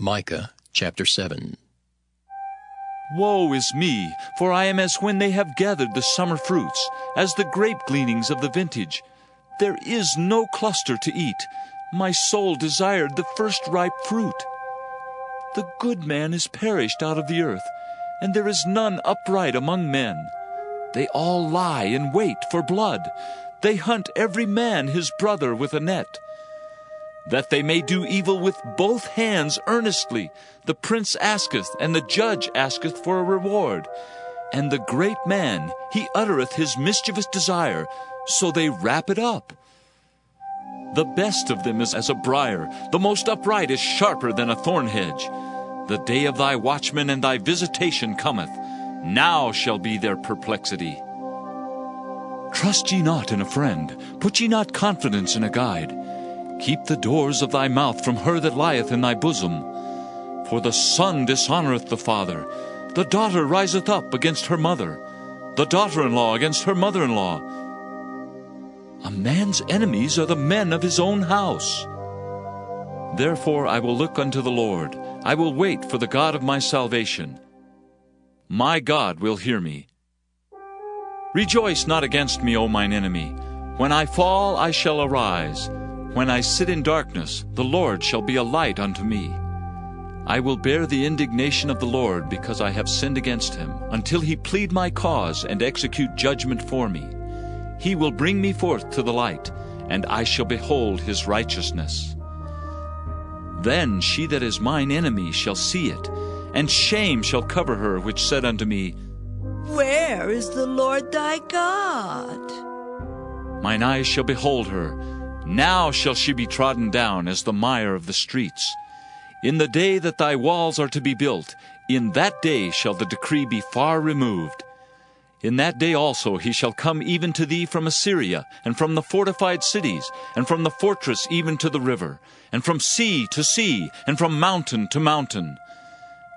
Micah chapter 7. Woe is me, for I am as when they have gathered the summer fruits, as the grape gleanings of the vintage. There is no cluster to eat. My soul desired the first ripe fruit. The good man is perished out of the earth, and there is none upright among men. They all lie in wait for blood. They hunt every man his brother with a net. That they may do evil with both hands earnestly, the prince asketh, and the judge asketh for a reward. And the great man, he uttereth his mischievous desire, so they wrap it up. The best of them is as a briar, the most upright is sharper than a thorn hedge. The day of thy watchman and thy visitation cometh. Now shall be their perplexity. Trust ye not in a friend, put ye not confidence in a guide. Keep the doors of thy mouth from her that lieth in thy bosom. For the son dishonoureth the father, the daughter riseth up against her mother, the daughter-in-law against her mother-in-law. A man's enemies are the men of his own house. Therefore I will look unto the Lord, I will wait for the God of my salvation. My God will hear me. Rejoice not against me, O mine enemy. When I fall, I shall arise. When I sit in darkness, the Lord shall be a light unto me. I will bear the indignation of the Lord, because I have sinned against him, until he plead my cause and execute judgment for me. He will bring me forth to the light, and I shall behold his righteousness. Then she that is mine enemy shall see it, and shame shall cover her which said unto me, Where is the Lord thy God? Mine eyes shall behold her. Now shall she be trodden down as the mire of the streets. In the day that thy walls are to be built, in that day shall the decree be far removed. In that day also he shall come even to thee from Assyria, and from the fortified cities, and from the fortress even to the river, and from sea to sea, and from mountain to mountain.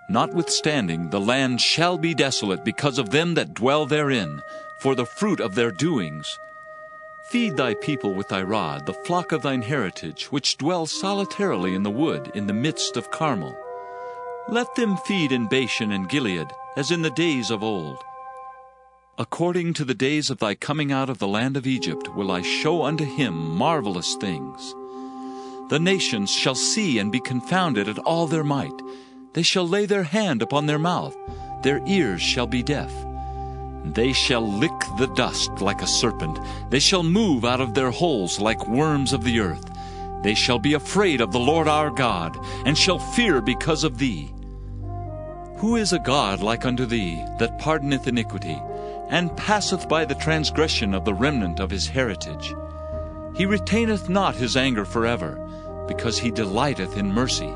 Notwithstanding, the land shall be desolate because of them that dwell therein, for the fruit of their doings. Feed thy people with thy rod, the flock of thine heritage, which dwell solitarily in the wood, in the midst of Carmel. Let them feed in Bashan and Gilead, as in the days of old. According to the days of thy coming out of the land of Egypt will I show unto him marvelous things. The nations shall see and be confounded at all their might. They shall lay their hand upon their mouth, their ears shall be deaf. They shall lick the dust like a serpent. They shall move out of their holes like worms of the earth. They shall be afraid of the Lord our God, and shall fear because of thee. Who is a God like unto thee, that pardoneth iniquity, and passeth by the transgression of the remnant of his heritage? He retaineth not his anger forever, because he delighteth in mercy.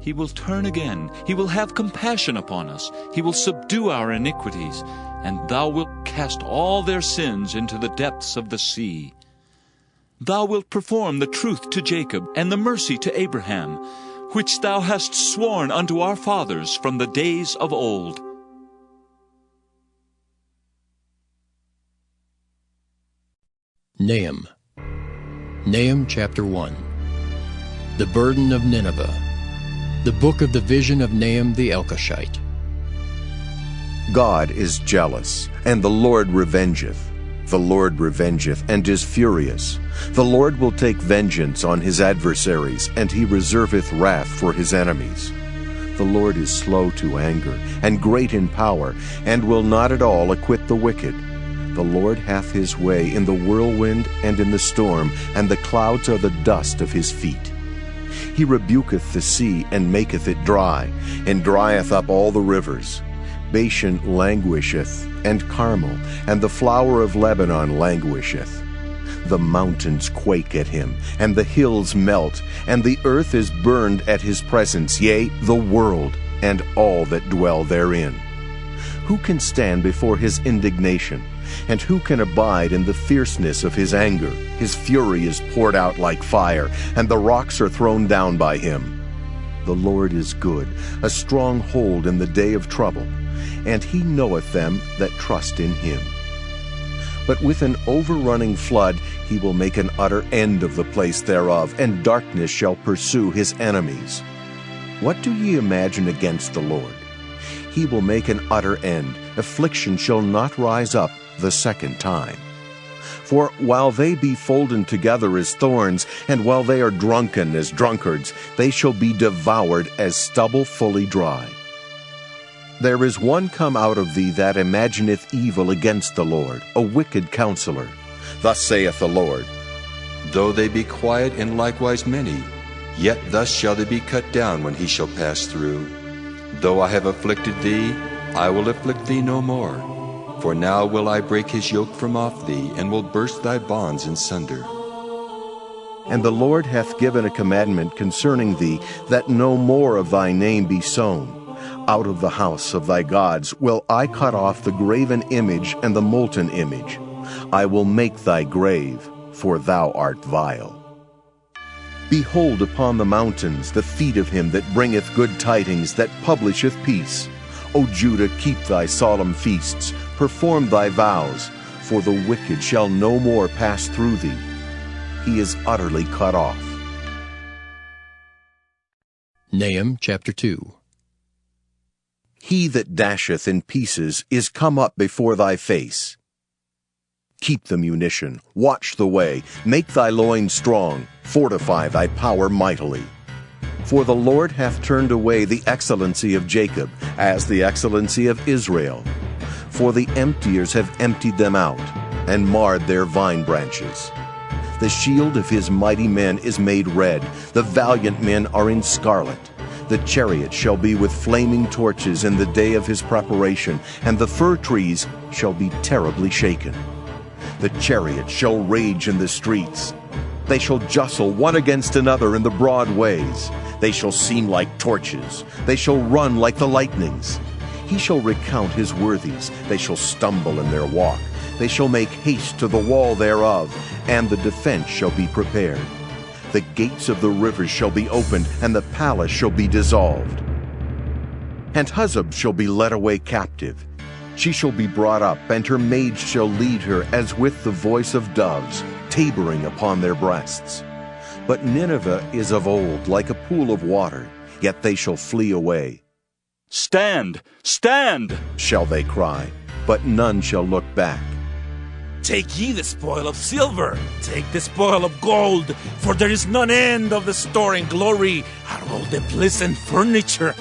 He will turn again, he will have compassion upon us, he will subdue our iniquities, and thou wilt cast all their sins into the depths of the sea. Thou wilt perform the truth to Jacob, and the mercy to Abraham, which thou hast sworn unto our fathers from the days of old. Nahum chapter 1. The burden of Nineveh. The book of the vision of Nahum the Elkoshite. God is jealous, and the Lord revengeth. The Lord revengeth, and is furious. The Lord will take vengeance on his adversaries, and he reserveth wrath for his enemies. The Lord is slow to anger, and great in power, and will not at all acquit the wicked. The Lord hath his way in the whirlwind and in the storm, and the clouds are the dust of his feet. He rebuketh the sea, and maketh it dry, and drieth up all the rivers. Bashan languisheth, and Carmel, and the flower of Lebanon languisheth. The mountains quake at him, and the hills melt, and the earth is burned at his presence, yea, the world, and all that dwell therein. Who can stand before his indignation? And who can abide in the fierceness of his anger? His fury is poured out like fire, and the rocks are thrown down by him. The Lord is good, a strong hold in the day of trouble, and he knoweth them that trust in him. But with an overrunning flood he will make an utter end of the place thereof, and darkness shall pursue his enemies. What do ye imagine against the Lord? He will make an utter end. Affliction shall not rise up the second time. For while they be folden together as thorns, and while they are drunken as drunkards, they shall be devoured as stubble fully dry. There is one come out of thee that imagineth evil against the Lord, a wicked counselor. Thus saith the Lord, Though they be quiet and likewise many, yet thus shall they be cut down when he shall pass through. Though I have afflicted thee, I will afflict thee no more. For now will I break his yoke from off thee, and will burst thy bonds in sunder. And the Lord hath given a commandment concerning thee, that no more of thy name be sown. Out of the house of thy gods will I cut off the graven image and the molten image. I will make thy grave, for thou art vile. Behold upon the mountains the feet of him that bringeth good tidings, that publisheth peace. O Judah, keep thy solemn feasts, perform thy vows, for the wicked shall no more pass through thee. He is utterly cut off. Nahum chapter 2. He that dasheth in pieces is come up before thy face. Keep the munition, watch the way, make thy loins strong, fortify thy power mightily. For the Lord hath turned away the excellency of Jacob, as the excellency of Israel. For the emptiers have emptied them out, and marred their vine branches. The shield of his mighty men is made red, the valiant men are in scarlet. The chariot shall be with flaming torches in the day of his preparation, and the fir trees shall be terribly shaken. The chariot shall rage in the streets. They shall jostle one against another in the broad ways. They shall seem like torches. They shall run like the lightnings. He shall recount his worthies. They shall stumble in their walk. They shall make haste to the wall thereof, and the defense shall be prepared. The gates of the rivers shall be opened, and the palace shall be dissolved. And Huzzab shall be led away captive. She shall be brought up, and her maids shall lead her as with the voice of doves, tabering upon their breasts. But Nineveh is of old, like a pool of water, yet they shall flee away. Stand! Stand! Shall they cry, but none shall look back. Take ye the spoil of silver, take the spoil of gold, for there is none end of the store in glory, are all the pleasant furniture.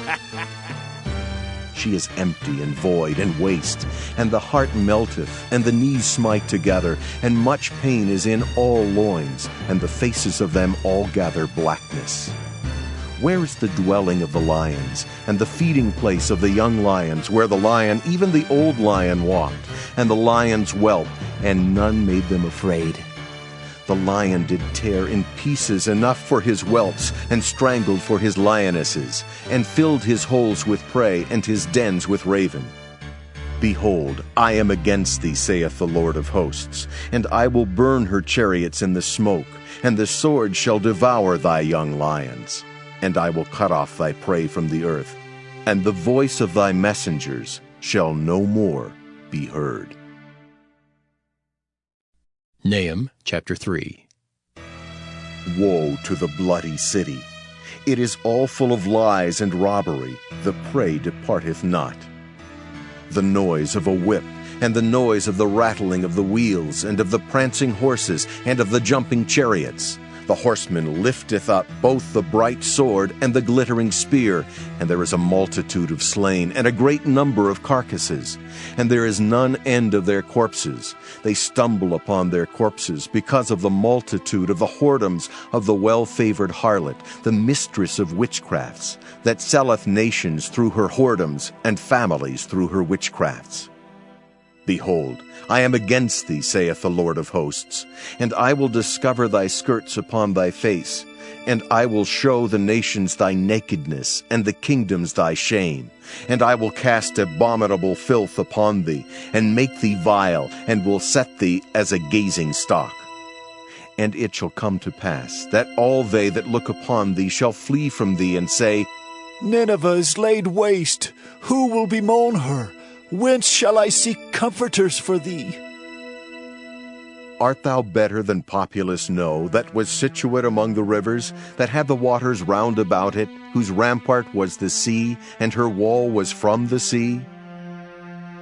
She is empty and void and waste, and the heart melteth, and the knees smite together, and much pain is in all loins, and the faces of them all gather blackness. Where is the dwelling of the lions, and the feeding place of the young lions, where the lion, even the old lion, walked, and the lions whelped, and none made them afraid? The lion did tear in pieces enough for his whelps, and strangled for his lionesses, and filled his holes with prey, and his dens with raven. Behold, I am against thee, saith the Lord of hosts, and I will burn her chariots in the smoke, and the sword shall devour thy young lions. And I will cut off thy prey from the earth, and the voice of thy messengers shall no more be heard. Nahum chapter 3. Woe to the bloody city! It is all full of lies and robbery, the prey departeth not. The noise of a whip, and the noise of the rattling of the wheels, and of the prancing horses, and of the jumping chariots. The horseman lifteth up both the bright sword and the glittering spear, and there is a multitude of slain, and a great number of carcasses. And there is none end of their corpses. They stumble upon their corpses, because of the multitude of the whoredoms of the well-favored harlot, the mistress of witchcrafts, that selleth nations through her whoredoms, and families through her witchcrafts. Behold, I am against thee, saith the Lord of hosts, and I will discover thy skirts upon thy face, and I will show the nations thy nakedness, and the kingdoms thy shame, and I will cast abominable filth upon thee, and make thee vile, and will set thee as a gazing stock. And it shall come to pass, that all they that look upon thee shall flee from thee, and say, Nineveh is laid waste. Who will bemoan her? Whence shall I seek comforters for thee? Art thou better than populous No, that was situate among the rivers, that had the waters round about it, whose rampart was the sea, and her wall was from the sea?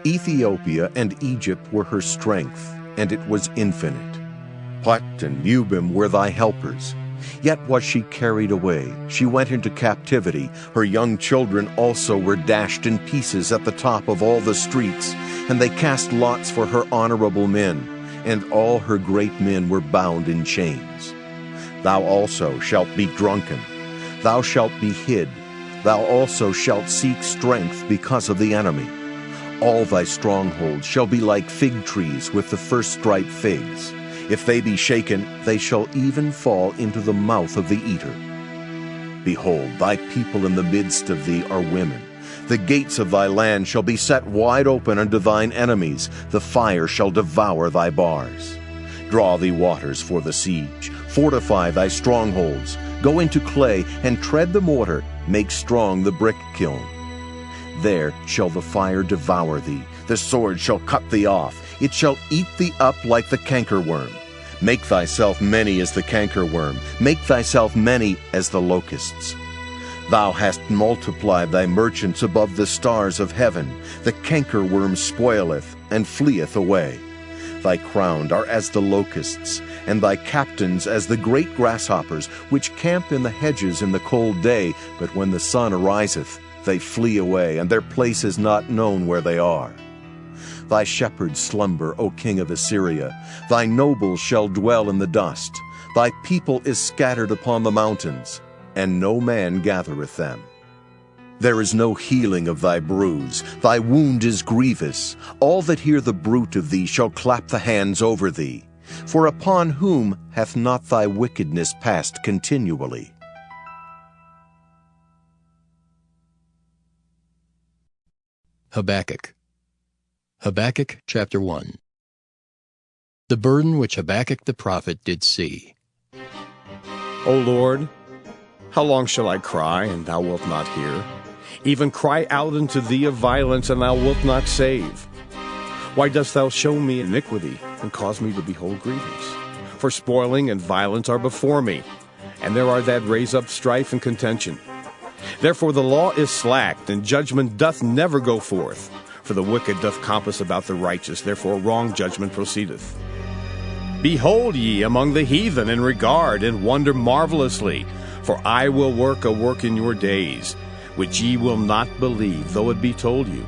Ethiopia and Egypt were her strength, and it was infinite. Put and Lubim were thy helpers. Yet was she carried away, she went into captivity. Her young children also were dashed in pieces at the top of all the streets, and they cast lots for her honorable men, and all her great men were bound in chains. Thou also shalt be drunken, thou shalt be hid, thou also shalt seek strength because of the enemy. All thy strongholds shall be like fig trees with the first ripe figs. If they be shaken, they shall even fall into the mouth of the eater. Behold, thy people in the midst of thee are women. The gates of thy land shall be set wide open unto thine enemies. The fire shall devour thy bars. Draw thee waters for the siege. Fortify thy strongholds. Go into clay, and tread the mortar. Make strong the brick kiln. There shall the fire devour thee. The sword shall cut thee off. It shall eat thee up like the cankerworm. Make thyself many as the cankerworm. Make thyself many as the locusts. Thou hast multiplied thy merchants above the stars of heaven. The cankerworm spoileth, and fleeth away. Thy crowned are as the locusts, and thy captains as the great grasshoppers, which camp in the hedges in the cold day, but when the sun ariseth, they flee away, and their place is not known where they are. Thy shepherds slumber, O king of Assyria. Thy nobles shall dwell in the dust. Thy people is scattered upon the mountains, and no man gathereth them. There is no healing of thy bruise. Thy wound is grievous. All that hear the bruit of thee shall clap the hands over thee. For upon whom hath not thy wickedness passed continually? Habakkuk. Habakkuk chapter 1. The burden which Habakkuk the prophet did see. O Lord, how long shall I cry, and thou wilt not hear? Even cry out unto thee of violence, and thou wilt not save. Why dost thou show me iniquity, and cause me to behold grievance? For spoiling and violence are before me, and there are that raise up strife and contention. Therefore the law is slacked, and judgment doth never go forth. For the wicked doth compass about the righteous, therefore wrong judgment proceedeth. Behold ye among the heathen, and regard, and wonder marvelously. For I will work a work in your days, which ye will not believe, though it be told you.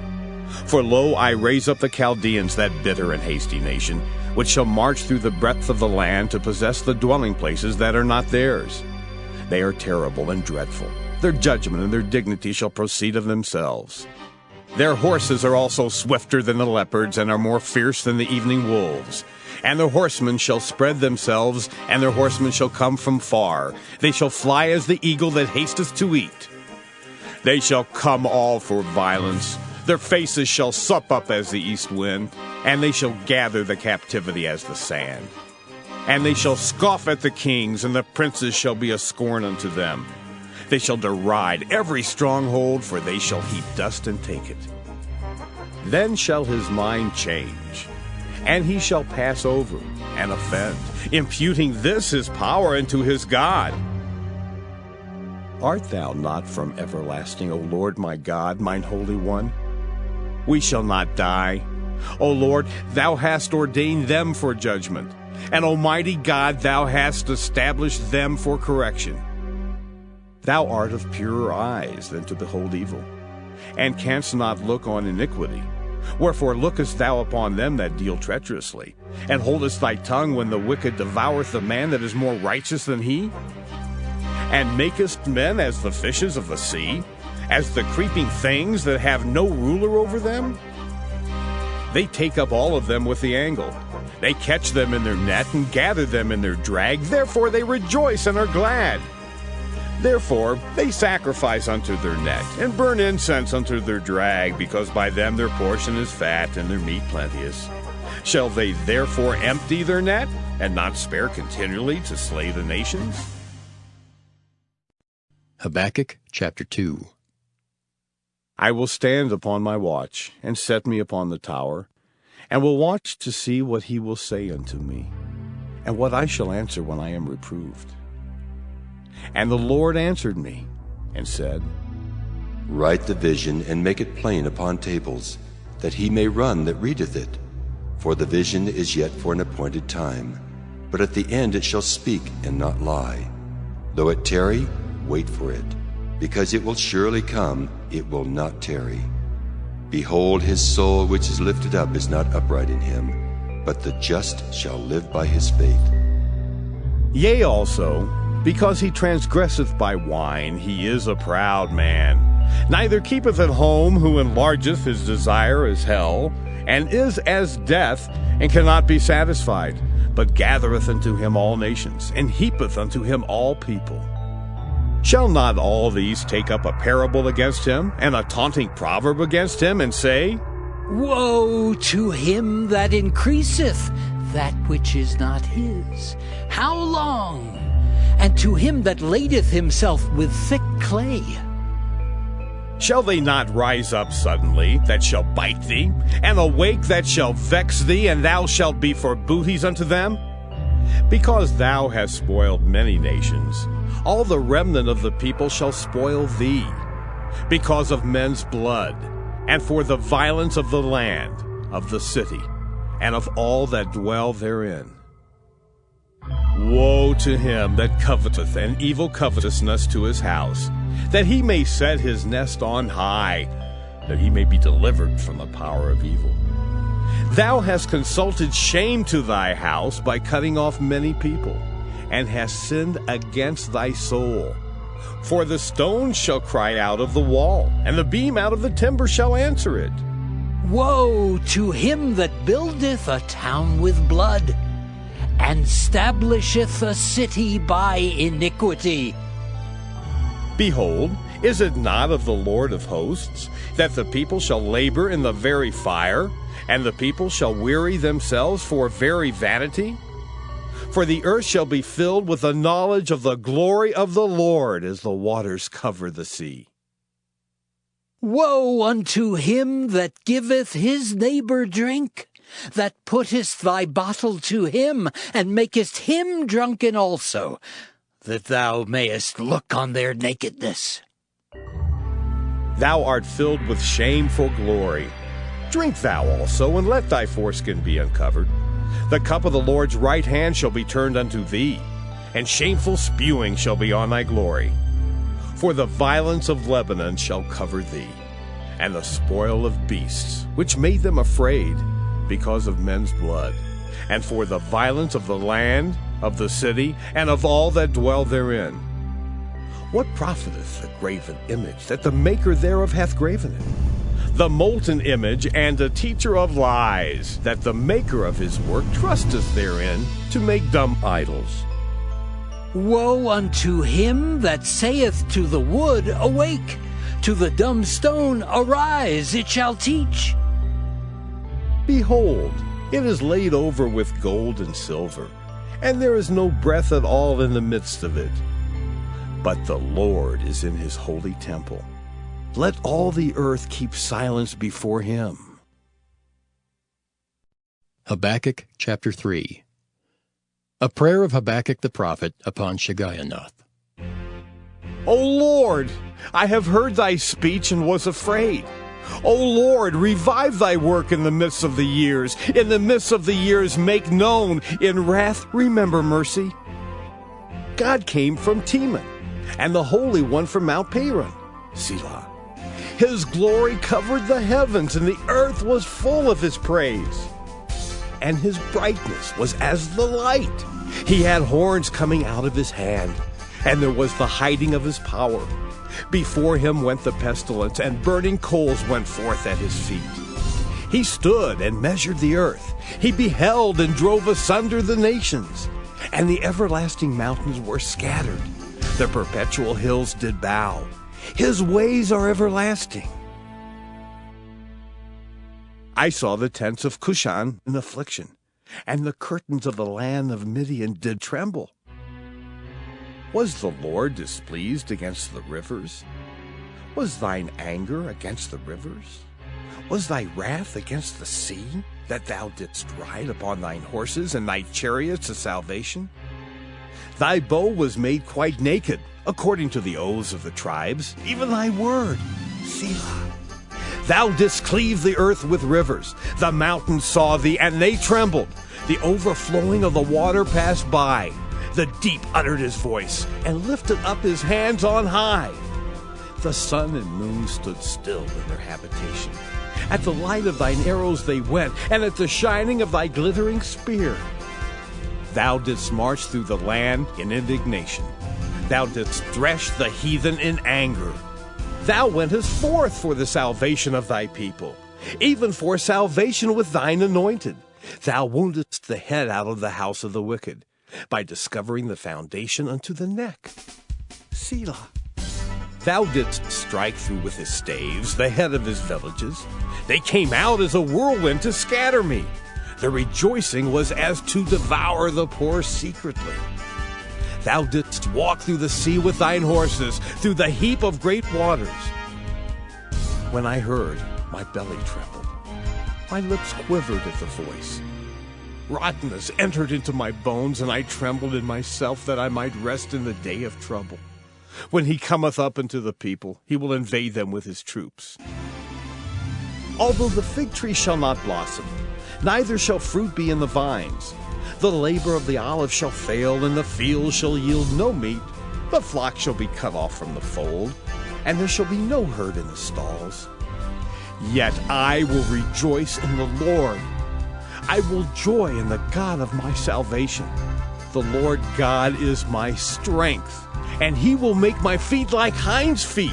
For lo, I raise up the Chaldeans, that bitter and hasty nation, which shall march through the breadth of the land to possess the dwelling places that are not theirs. They are terrible and dreadful. Their judgment and their dignity shall proceed of themselves. Their horses are also swifter than the leopards, and are more fierce than the evening wolves. And their horsemen shall spread themselves, and their horsemen shall come from far. They shall fly as the eagle that hasteth to eat. They shall come all for violence. Their faces shall sup up as the east wind, and they shall gather the captivity as the sand. And they shall scoff at the kings, and the princes shall be a scorn unto them. They shall deride every stronghold, for they shall heap dust and take it. Then shall his mind change, and he shall pass over and offend, imputing this his power unto his God. Art thou not from everlasting, O Lord my God, mine Holy One? We shall not die. O Lord, thou hast ordained them for judgment, and Almighty God, thou hast established them for correction. Thou art of purer eyes than to behold evil, and canst not look on iniquity. Wherefore lookest thou upon them that deal treacherously, and holdest thy tongue when the wicked devoureth a man that is more righteous than he? And makest men as the fishes of the sea, as the creeping things that have no ruler over them? They take up all of them with the angle. They catch them in their net, and gather them in their drag. Therefore they rejoice and are glad. Therefore they sacrifice unto their net, and burn incense unto their drag, because by them their portion is fat, and their meat plenteous. Shall they therefore empty their net, and not spare continually to slay the nations? Habakkuk chapter 2. I will stand upon my watch, and set me upon the tower, and will watch to see what he will say unto me. and what I shall answer when I am reproved. And the Lord answered me and said, Write the vision and make it plain upon tables, that he may run that readeth it. For the vision is yet for an appointed time, but at the end it shall speak and not lie. Though it tarry, wait for it, because it will surely come, it will not tarry. Behold, his soul which is lifted up is not upright in him, but the just shall live by his faith. Yea, also, because he transgresseth by wine, he is a proud man. Neither keepeth at home, who enlargeth his desire as hell, and is as death, and cannot be satisfied, but gathereth unto him all nations, and heapeth unto him all people. Shall not all these take up a parable against him, and a taunting proverb against him, and say, Woe to him that increaseth that which is not his! How long? And to him that ladeth himself with thick clay. Shall they not rise up suddenly, that shall bite thee, and awake that shall vex thee, and thou shalt be for booties unto them? Because thou hast spoiled many nations, all the remnant of the people shall spoil thee, because of men's blood, and for the violence of the land, of the city, and of all that dwell therein. Woe to him that coveteth an evil covetousness to his house, that he may set his nest on high, that he may be delivered from the power of evil. Thou hast consulted shame to thy house by cutting off many people, and hast sinned against thy soul. For the stone shall cry out of the wall, and the beam out of the timber shall answer it. Woe to him that buildeth a town with blood, and stablisheth a city by iniquity. Behold, is it not of the Lord of hosts, that the people shall labor in the very fire, and the people shall weary themselves for very vanity? For the earth shall be filled with the knowledge of the glory of the Lord, as the waters cover the sea. Woe unto him that giveth his neighbor drink, that puttest thy bottle to him, and makest him drunken also, that thou mayest look on their nakedness. Thou art filled with shameful glory. Drink thou also, and let thy foreskin be uncovered. The cup of the Lord's right hand shall be turned unto thee, and shameful spewing shall be on thy glory. For the violence of Lebanon shall cover thee, and the spoil of beasts, which made them afraid, because of men's blood, and for the violence of the land, of the city, and of all that dwell therein. What profiteth the graven image, that the maker thereof hath graven it? The molten image, and a teacher of lies, that the maker of his work trusteth therein, to make dumb idols. Woe unto him that saith to the wood, Awake! To the dumb stone, Arise, it shall teach. Behold, it is laid over with gold and silver, and there is no breath at all in the midst of it. But the Lord is in his holy temple. Let all the earth keep silence before him. Habakkuk chapter 3. A prayer of Habakkuk the prophet upon Shigionoth. O Lord, I have heard thy speech and was afraid. O Lord, revive thy work in the midst of the years. In the midst of the years make known. In wrath remember mercy. God came from Teman, and the Holy One from Mount Paran. Selah. His glory covered the heavens, and the earth was full of his praise. And his brightness was as the light. He had horns coming out of his hand, and there was the hiding of his power. Before him went the pestilence, and burning coals went forth at his feet. He stood and measured the earth. He beheld and drove asunder the nations. And the everlasting mountains were scattered. The perpetual hills did bow. His ways are everlasting. I saw the tents of Cushan in affliction, and the curtains of the land of Midian did tremble. Was the Lord displeased against the rivers? Was thine anger against the rivers? Was thy wrath against the sea, that thou didst ride upon thine horses and thy chariots of salvation? Thy bow was made quite naked, according to the oaths of the tribes, even thy word, Selah. Thou didst cleave the earth with rivers. The mountains saw thee, and they trembled. The overflowing of the water passed by. The deep uttered his voice, and lifted up his hands on high. The sun and moon stood still in their habitation. At the light of thine arrows they went, and at the shining of thy glittering spear. Thou didst march through the land in indignation. Thou didst thresh the heathen in anger. Thou wentest forth for the salvation of thy people, even for salvation with thine anointed. Thou woundedst the head out of the house of the wicked, by discovering the foundation unto the neck. Selah. Thou didst strike through with his staves the head of his villages. They came out as a whirlwind to scatter me. The rejoicing was as to devour the poor secretly. Thou didst walk through the sea with thine horses, through the heap of great waters. When I heard, my belly trembled. My lips quivered at the voice. Rottenness entered into my bones, and I trembled in myself that I might rest in the day of trouble. When he cometh up unto the people, he will invade them with his troops. Although the fig tree shall not blossom, neither shall fruit be in the vines, the labor of the olive shall fail, and the field shall yield no meat. The flock shall be cut off from the fold, and there shall be no herd in the stalls. Yet I will rejoice in the Lord. I will joy in the God of my salvation. The Lord God is my strength, and he will make my feet like hinds' feet,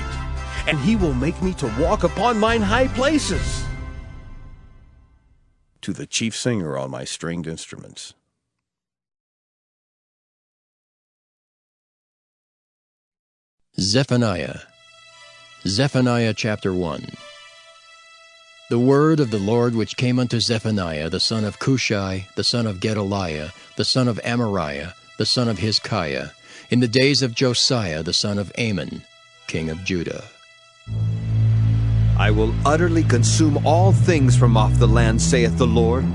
and he will make me to walk upon mine high places. To the chief singer on my stringed instruments. Zephaniah. Zephaniah chapter 1. The word of the Lord which came unto Zephaniah the son of Cushai, the son of Gedaliah, the son of Amariah, the son of Hezekiah, in the days of Josiah the son of Amon, king of Judah. I will utterly consume all things from off the land, saith the Lord.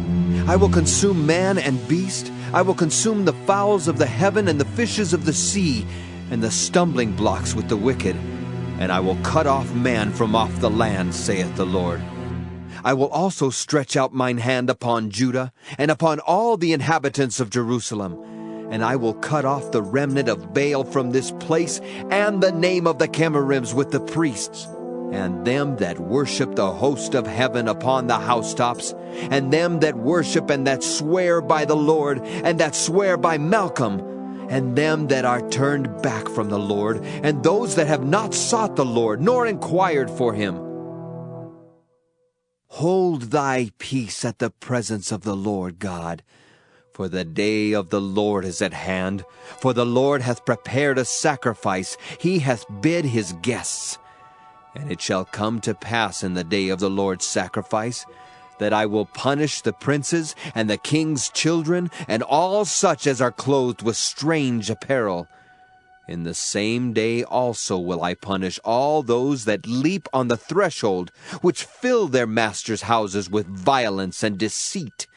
I will consume man and beast. I will consume the fowls of the heaven and the fishes of the sea, and the stumbling blocks with the wicked. And I will cut off man from off the land, saith the Lord. I will also stretch out mine hand upon Judah, and upon all the inhabitants of Jerusalem. And I will cut off the remnant of Baal from this place, and the name of the Chemarims with the priests, and them that worship the host of heaven upon the housetops, and them that worship and that swear by the Lord, and that swear by Malcolm, and them that are turned back from the Lord, and those that have not sought the Lord, nor inquired for him. Hold thy peace at the presence of the Lord God, for the day of the Lord is at hand. For the Lord hath prepared a sacrifice, he hath bid his guests. And it shall come to pass in the day of the Lord's sacrifice, that I will punish the princes and the king's children, and all such as are clothed with strange apparel. In the same day also will I punish all those that leap on the threshold, which fill their masters' houses with violence and deceit.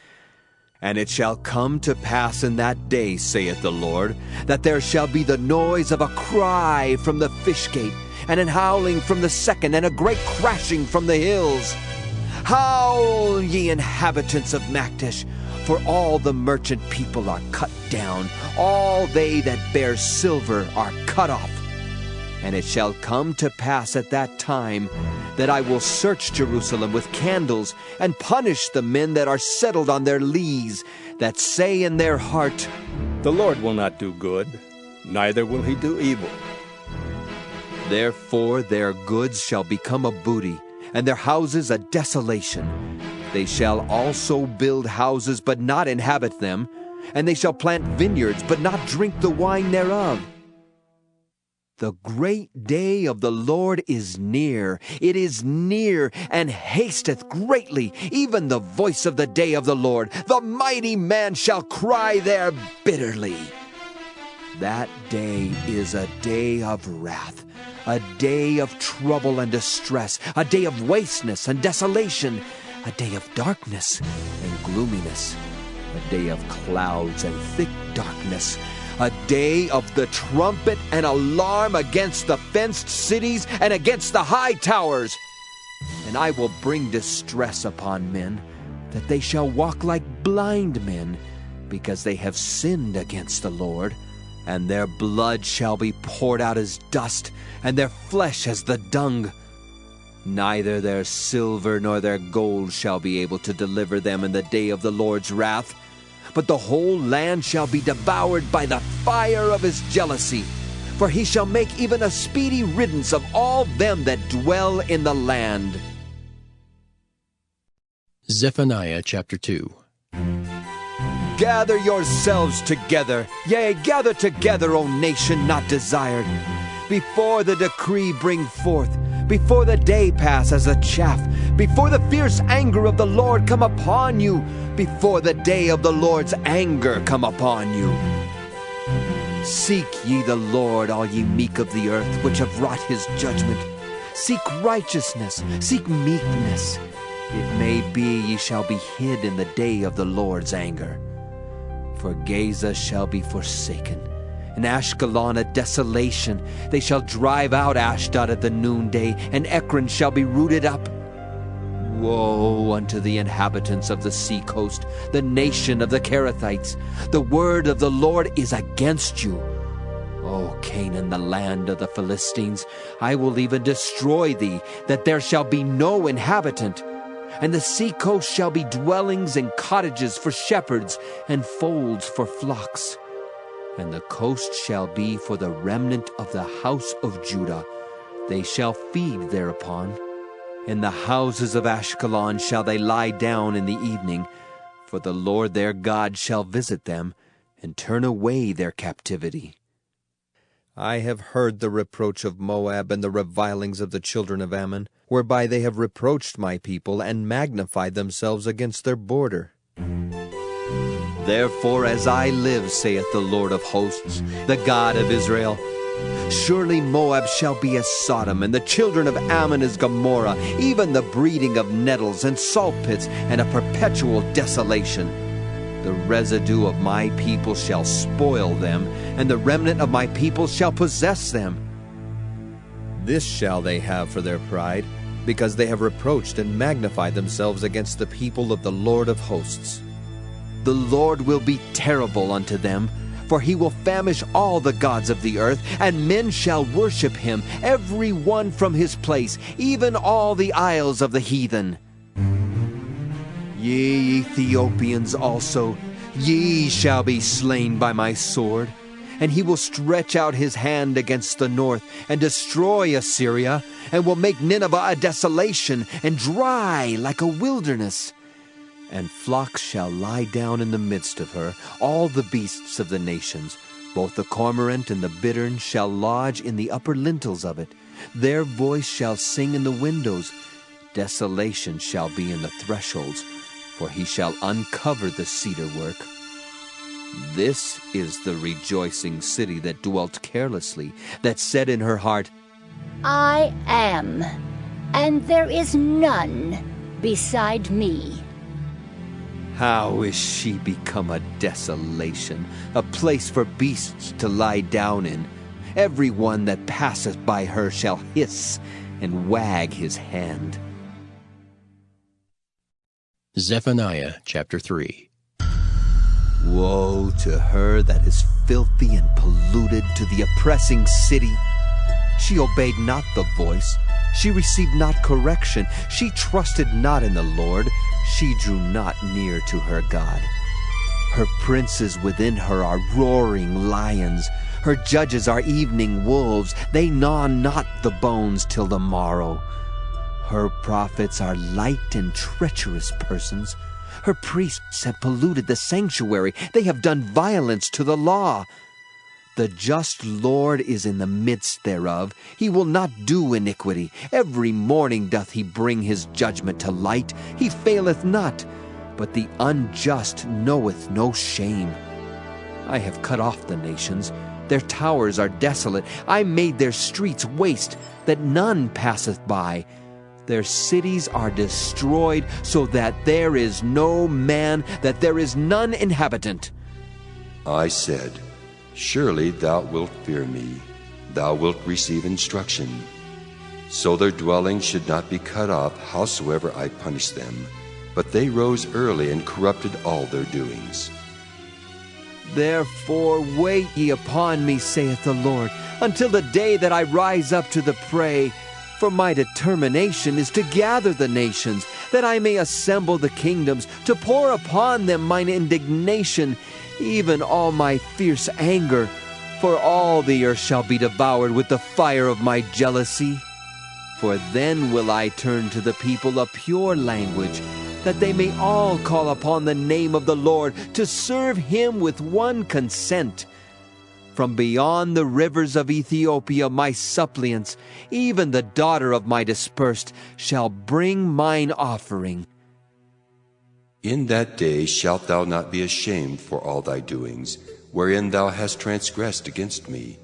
And it shall come to pass in that day, saith the Lord, that there shall be the noise of a cry from the fish gate, and an howling from the second, and a great crashing from the hills. Howl, ye inhabitants of Maktesh, for all the merchant people are cut down, all they that bear silver are cut off. And it shall come to pass at that time that I will search Jerusalem with candles, and punish the men that are settled on their lees, that say in their heart, The Lord will not do good, neither will he do evil. Therefore their goods shall become a booty, and their houses a desolation. They shall also build houses, but not inhabit them, and they shall plant vineyards, but not drink the wine thereof. The great day of the Lord is near. It is near, and hasteth greatly, even the voice of the day of the Lord. The mighty man shall cry there bitterly. That day is a day of wrath, a day of trouble and distress, a day of wasteness and desolation, a day of darkness and gloominess, a day of clouds and thick darkness, a day of the trumpet and alarm against the fenced cities and against the high towers. And I will bring distress upon men, that they shall walk like blind men, because they have sinned against the Lord. And their blood shall be poured out as dust, and their flesh as the dung. Neither their silver nor their gold shall be able to deliver them in the day of the Lord's wrath, but the whole land shall be devoured by the fire of his jealousy. For he shall make even a speedy riddance of all them that dwell in the land. Zephaniah chapter 2. Gather yourselves together, yea, gather together, O nation not desired. Before the decree bring forth, before the day pass as a chaff, before the fierce anger of the Lord come upon you, before the day of the Lord's anger come upon you. Seek ye the Lord, all ye meek of the earth, which have wrought his judgment. Seek righteousness, seek meekness. It may be ye shall be hid in the day of the Lord's anger. For Gaza shall be forsaken, and Ashkelon a desolation. They shall drive out Ashdod at the noonday, and Ekron shall be rooted up. Woe unto the inhabitants of the sea coast, the nation of the Kerethites. The word of the Lord is against you. O Canaan, the land of the Philistines, I will even destroy thee, that there shall be no inhabitant. And the sea coast shall be dwellings and cottages for shepherds, and folds for flocks. And the coast shall be for the remnant of the house of Judah. They shall feed thereupon. In the houses of Ashkelon shall they lie down in the evening, for the Lord their God shall visit them, and turn away their captivity. I have heard the reproach of Moab and the revilings of the children of Ammon, whereby they have reproached my people and magnified themselves against their border. Therefore, as I live, saith the Lord of hosts, the God of Israel, surely Moab shall be as Sodom, and the children of Ammon as Gomorrah, even the breeding of nettles and salt pits, and a perpetual desolation. The residue of my people shall spoil them, and the remnant of my people shall possess them. This shall they have for their pride, because they have reproached and magnified themselves against the people of the Lord of hosts. The Lord will be terrible unto them, for he will famish all the gods of the earth, and men shall worship him, every one from his place, even all the isles of the heathen. Ye Ethiopians also, ye shall be slain by my sword. And he will stretch out his hand against the north, and destroy Assyria, and will make Nineveh a desolation, and dry like a wilderness. And flocks shall lie down in the midst of her, all the beasts of the nations. Both the cormorant and the bittern shall lodge in the upper lintels of it. Their voice shall sing in the windows. Desolation shall be in the thresholds, for he shall uncover the cedar work. This is the rejoicing city that dwelt carelessly, that said in her heart, I am, and there is none beside me. How is she become a desolation, a place for beasts to lie down in? Every one that passeth by her shall hiss and wag his hand. Zephaniah chapter 3. Woe to her that is filthy and polluted, to the oppressing city. She obeyed not the voice, she received not correction, she trusted not in the Lord, she drew not near to her God. Her princes within her are roaring lions, her judges are evening wolves, they gnaw not the bones till the morrow. Her prophets are light and treacherous persons. Her priests have polluted the sanctuary. They have done violence to the law. The just Lord is in the midst thereof. He will not do iniquity. Every morning doth he bring his judgment to light. He faileth not, but the unjust knoweth no shame. I have cut off the nations, Their towers are desolate. I made their streets waste, that none passeth by. Their cities are destroyed, so that there is no man, that there is none inhabitant. I said, Surely thou wilt fear me, thou wilt receive instruction. So their dwellings should not be cut off, howsoever I punish them. But they rose early and corrupted all their doings. Therefore wait ye upon me, saith the Lord, until the day that I rise up to the prey. For my determination is to gather the nations, that I may assemble the kingdoms, to pour upon them mine indignation, even all my fierce anger. For all the earth shall be devoured with the fire of my jealousy. For then will I turn to the people a pure language, that they may all call upon the name of the Lord, to serve him with one consent. From beyond the rivers of Ethiopia my suppliants, even the daughter of my dispersed, shall bring mine offering. In that day shalt thou not be ashamed for all thy doings, wherein thou hast transgressed against me.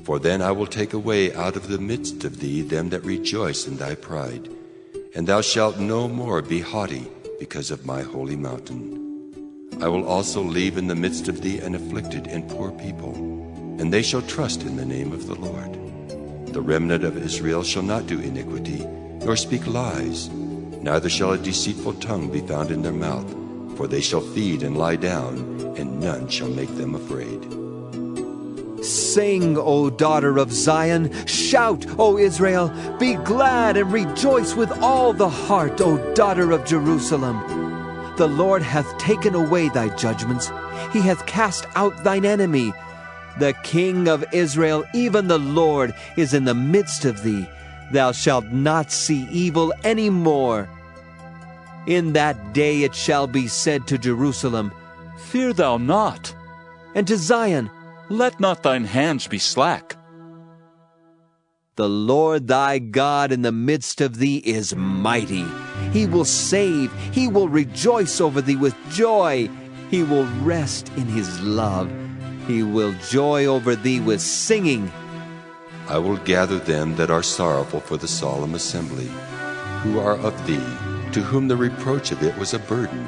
For then I will take away out of the midst of thee them that rejoice in thy pride, and thou shalt no more be haughty because of my holy mountain. I will also leave in the midst of thee an afflicted and poor people, and they shall trust in the name of the Lord. The remnant of Israel shall not do iniquity, nor speak lies, neither shall a deceitful tongue be found in their mouth, for they shall feed and lie down, and none shall make them afraid. Sing, O daughter of Zion, shout, O Israel, be glad and rejoice with all the heart, O daughter of Jerusalem. The Lord hath taken away thy judgments, he hath cast out thine enemy. The King of Israel, even the Lord, is in the midst of thee. Thou shalt not see evil any more. In that day it shall be said to Jerusalem, Fear thou not, and to Zion, let not thine hands be slack. The Lord thy God in the midst of thee is mighty. He will save, he will rejoice over thee with joy. He will rest in his love. He will joy over thee with singing. I will gather them that are sorrowful for the solemn assembly, who are of thee, to whom the reproach of it was a burden.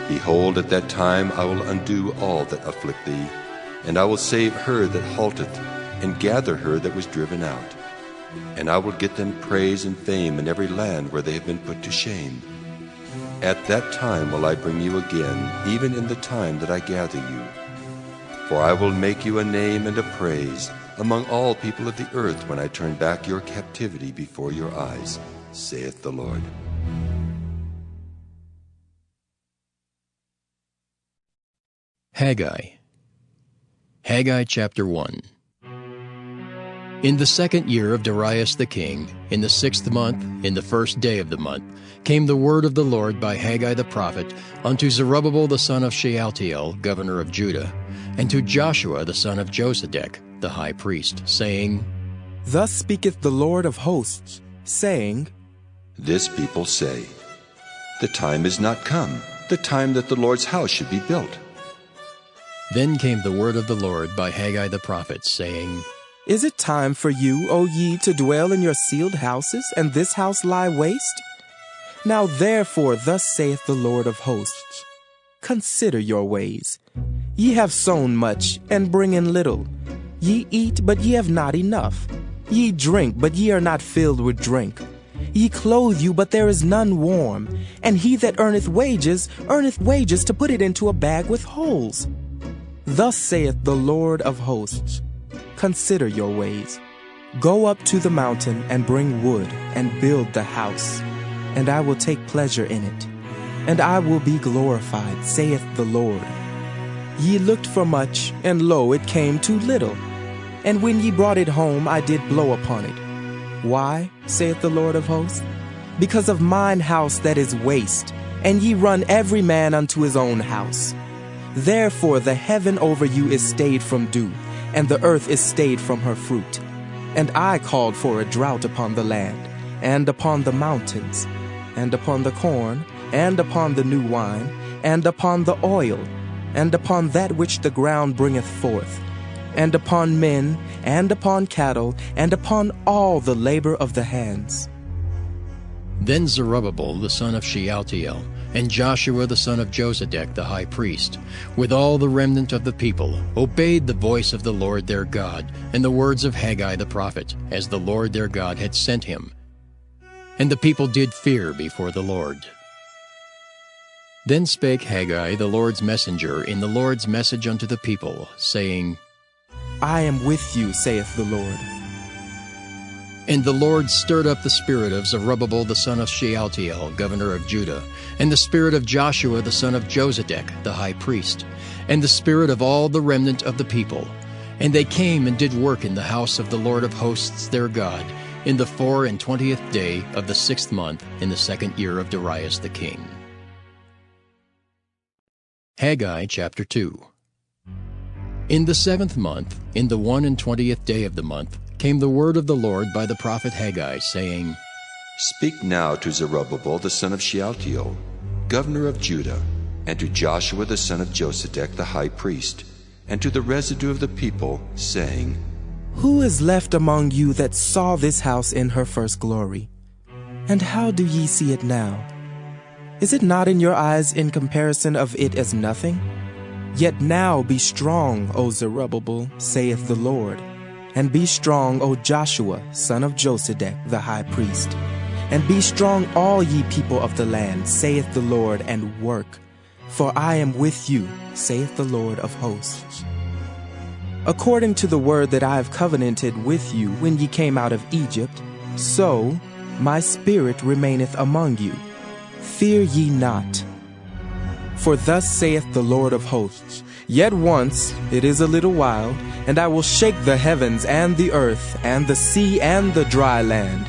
Behold, at that time I will undo all that afflict thee, and I will save her that halteth, and gather her that was driven out. And I will get them praise and fame in every land where they have been put to shame. At that time will I bring you again, even in the time that I gather you. For I will make you a name and a praise among all people of the earth when I turn back your captivity before your eyes, saith the Lord. Haggai. Haggai chapter 1. In the 2nd year of Darius the king, in the 6th month, in the 1st day of the month, came the word of the Lord by Haggai the prophet unto Zerubbabel the son of Shealtiel, governor of Judah, and to Joshua the son of Josedech, the high priest, saying, Thus speaketh the Lord of hosts, saying, This people say, The time is not come, the time that the Lord's house should be built. Then came the word of the Lord by Haggai the prophet, saying, Is it time for you, O ye, to dwell in your sealed houses, and this house lie waste? Now therefore thus saith the Lord of hosts, Consider your ways. Ye have sown much, and bring in little. Ye eat, but ye have not enough. Ye drink, but ye are not filled with drink. Ye clothe you, but there is none warm. And he that earneth wages to put it into a bag with holes. Thus saith the Lord of hosts, Consider your ways. Go up to the mountain, and bring wood, and build the house, and I will take pleasure in it, and I will be glorified, saith the Lord. Ye looked for much, and lo, it came too little. And when ye brought it home, I did blow upon it. Why, saith the Lord of hosts? Because of mine house that is waste, and ye run every man unto his own house. Therefore the heaven over you is stayed from dew, and the earth is stayed from her fruit. And I called for a drought upon the land, and upon the mountains, and upon the corn, and upon the new wine, and upon the oil, and upon that which the ground bringeth forth. and upon men, and upon cattle, and upon all the labor of the hands. Then Zerubbabel the son of Shealtiel, and Joshua the son of Josedech the high priest, with all the remnant of the people, obeyed the voice of the Lord their God, and the words of Haggai the prophet, as the Lord their God had sent him. And the people did fear before the Lord. Then spake Haggai the Lord's messenger in the Lord's message unto the people, saying, I am with you, saith the Lord. And the Lord stirred up the spirit of Zerubbabel the son of Shealtiel, governor of Judah, and the spirit of Joshua the son of Josedech, the high priest, and the spirit of all the remnant of the people. And they came and did work in the house of the Lord of hosts their God, in the 24th day of the 6th month, in the 2nd year of Darius the king. Haggai chapter 2. In the 7th month, in the 21st day of the month, came the word of the Lord by the prophet Haggai, saying, Speak now to Zerubbabel the son of Shealtiel, governor of Judah, and to Joshua the son of Josedech the high priest, and to the residue of the people, saying, Who is left among you that saw this house in her first glory? And how do ye see it now? Is it not in your eyes in comparison of it as nothing? Yet now be strong, O Zerubbabel, saith the Lord. And be strong, O Joshua, son of Josedech, the high priest. And be strong, all ye people of the land, saith the Lord, and work. For I am with you, saith the Lord of hosts. According to the word that I have covenanted with you when ye came out of Egypt, so my spirit remaineth among you. Fear ye not. For thus saith the Lord of hosts, Yet once, it is a little while, and I will shake the heavens and the earth, and the sea and the dry land.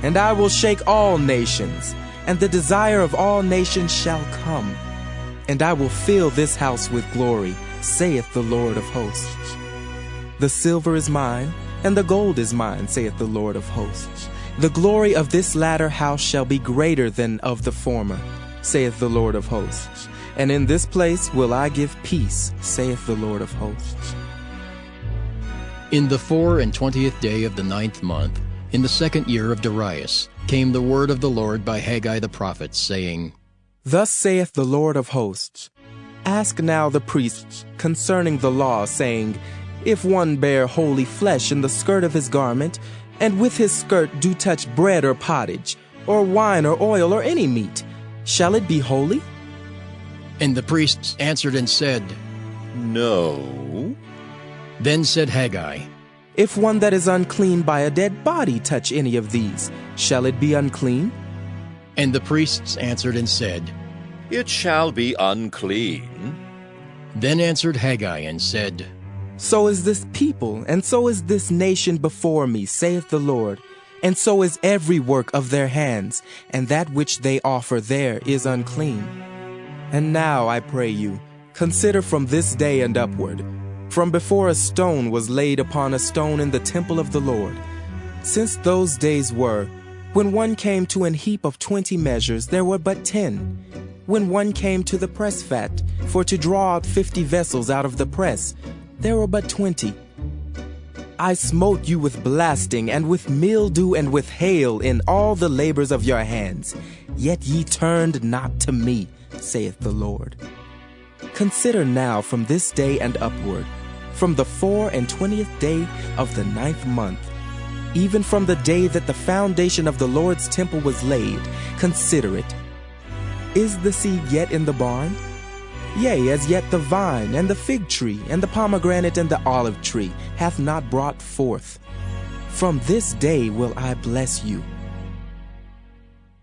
And I will shake all nations, and the desire of all nations shall come. And I will fill this house with glory, saith the Lord of hosts. The silver is mine, and the gold is mine, saith the Lord of hosts. The glory of this latter house shall be greater than of the former, saith the Lord of hosts. And in this place will I give peace, saith the Lord of hosts. In the 24th day of the 9th month, in the 2nd year of Darius, came the word of the Lord by Haggai the prophet, saying, Thus saith the Lord of hosts, Ask now the priests concerning the law, saying, If one bear holy flesh in the skirt of his garment, and with his skirt do touch bread or pottage, or wine or oil or any meat, shall it be holy? And the priests answered and said, No. Then said Haggai, If one that is unclean by a dead body touch any of these, shall it be unclean? And the priests answered and said, It shall be unclean. Then answered Haggai and said, So is this people, and so is this nation before me, saith the Lord, and so is every work of their hands, and that which they offer there is unclean. And now, I pray you, consider from this day and upward, from before a stone was laid upon a stone in the temple of the Lord, since those days were, when one came to an heap of 20 measures, there were but 10. When one came to the press fat, for to draw out 50 vessels out of the press, there were but 20. I smote you with blasting, and with mildew, and with hail in all the labors of your hands, yet ye turned not to me, saith the Lord. Consider now from this day and upward, from the 24th day of the 9th month, even from the day that the foundation of the Lord's temple was laid, consider it. Is the seed yet in the barn? Yea, as yet the vine, and the fig tree, and the pomegranate, and the olive tree hath not brought forth. From this day will I bless you.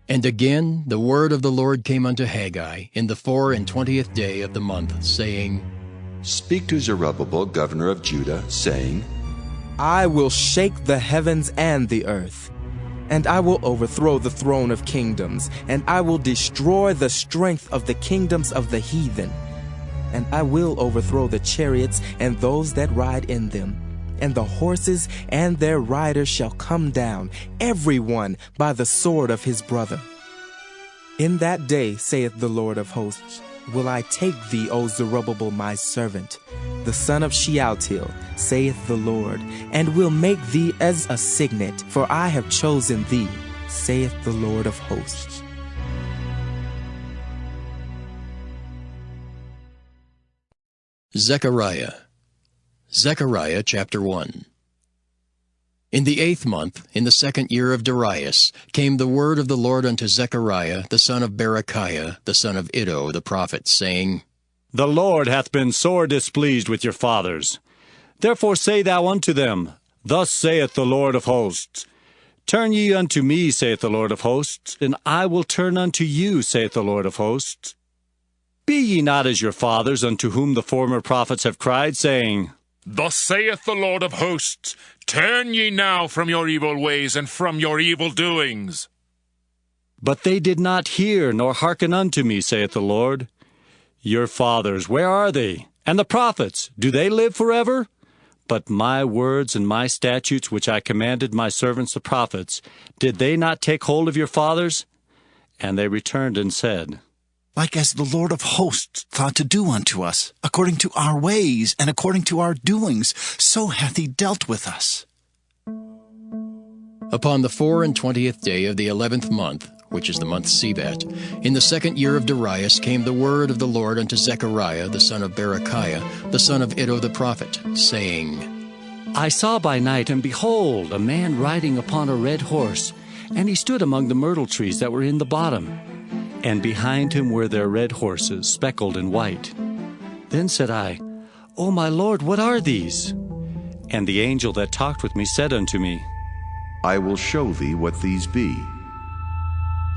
And again the word of the Lord came unto Haggai in the 24th day of the month, saying, Speak to Zerubbabel, governor of Judah, saying, I will shake the heavens and the earth, and I will overthrow the throne of kingdoms, and I will destroy the strength of the kingdoms of the heathen. And I will overthrow the chariots and those that ride in them, and the horses and their riders shall come down, every one by the sword of his brother. In that day, saith the Lord of hosts, will I take thee, O Zerubbabel my servant, the son of Shealtiel, saith the Lord, and will make thee as a signet, for I have chosen thee, saith the Lord of hosts. Zechariah chapter 1. In the 8th month, in the 2nd year of Darius, came the word of the Lord unto Zechariah the son of Berechiah, the son of Iddo the prophet, saying, The Lord hath been sore displeased with your fathers. Therefore say thou unto them, Thus saith the Lord of hosts, Turn ye unto me, saith the Lord of hosts, and I will turn unto you, saith the Lord of hosts. Be ye not as your fathers, unto whom the former prophets have cried, saying, Thus saith the Lord of hosts, Turn ye now from your evil ways and from your evil doings. But they did not hear nor hearken unto me, saith the Lord. Your fathers, where are they? And the prophets, do they live forever? But my words and my statutes which I commanded my servants the prophets, did they not take hold of your fathers? And they returned and said, Like as the Lord of hosts thought to do unto us, according to our ways and according to our doings, so hath he dealt with us. Upon the 24th day of the 11th month, which is the month Sebat, in the 2nd year of Darius came the word of the Lord unto Zechariah the son of Berechiah, the son of Iddo the prophet, saying, I saw by night, and behold, a man riding upon a red horse, and he stood among the myrtle trees that were in the bottom. And behind him were their red horses, speckled and white. Then said I, O my Lord, what are these? And the angel that talked with me said unto me, I will show thee what these be.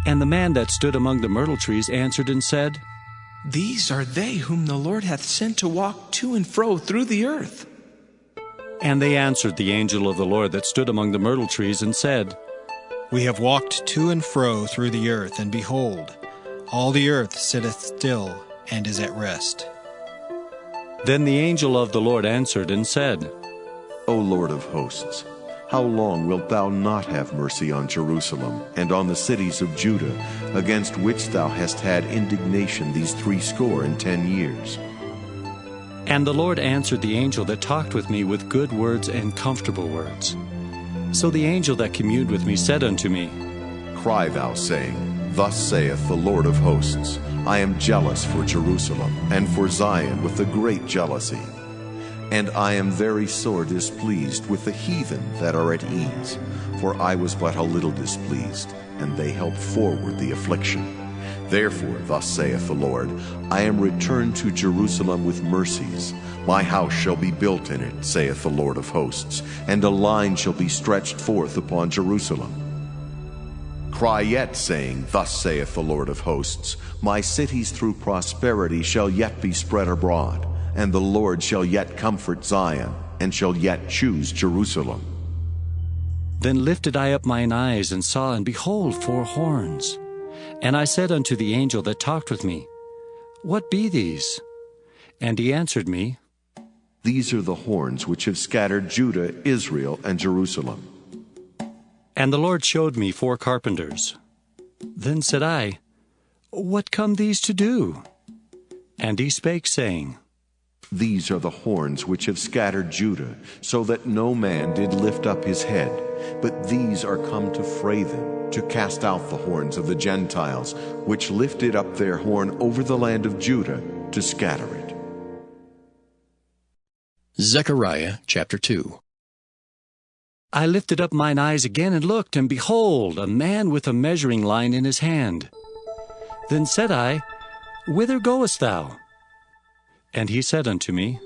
And the man that stood among the myrtle trees answered and said, These are they whom the Lord hath sent to walk to and fro through the earth. And they answered the angel of the Lord that stood among the myrtle trees and said, We have walked to and fro through the earth, and behold, all the earth sitteth still and is at rest. Then the angel of the Lord answered and said, O Lord of hosts, how long wilt thou not have mercy on Jerusalem and on the cities of Judah, against which thou hast had indignation these 60 years? And the Lord answered the angel that talked with me with good words and comfortable words. So the angel that communed with me said unto me, Cry thou, saying, Thus saith the Lord of hosts, I am jealous for Jerusalem and for Zion with a great jealousy. And I am very sore displeased with the heathen that are at ease, for I was but a little displeased, and they helped forward the affliction. Therefore, thus saith the Lord, I am returned to Jerusalem with mercies. My house shall be built in it, saith the Lord of hosts, and a line shall be stretched forth upon Jerusalem. Cry yet, saying, Thus saith the Lord of hosts, My cities through prosperity shall yet be spread abroad, and the Lord shall yet comfort Zion, and shall yet choose Jerusalem. Then lifted I up mine eyes, and saw, and behold, 4 horns. And I said unto the angel that talked with me, What be these? And he answered me, These are the horns which have scattered Judah, Israel, and Jerusalem. And the Lord showed me 4 carpenters. Then said I, What come these to do? And he spake, saying, These are the horns which have scattered Judah, so that no man did lift up his head. But these are come to fray them, to cast out the horns of the Gentiles, which lifted up their horn over the land of Judah, to scatter it. Zechariah chapter 2. I lifted up mine eyes again and looked, and behold, a man with a measuring line in his hand. Then said I, Whither goest thou? And he said unto me,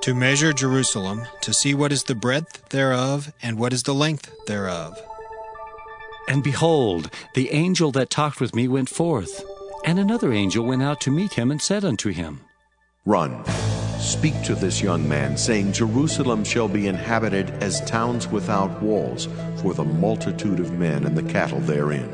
To measure Jerusalem, to see what is the breadth thereof, and what is the length thereof. And behold, the angel that talked with me went forth, and another angel went out to meet him, and said unto him, Run, speak to this young man, saying, Jerusalem shall be inhabited as towns without walls, for the multitude of men and the cattle therein.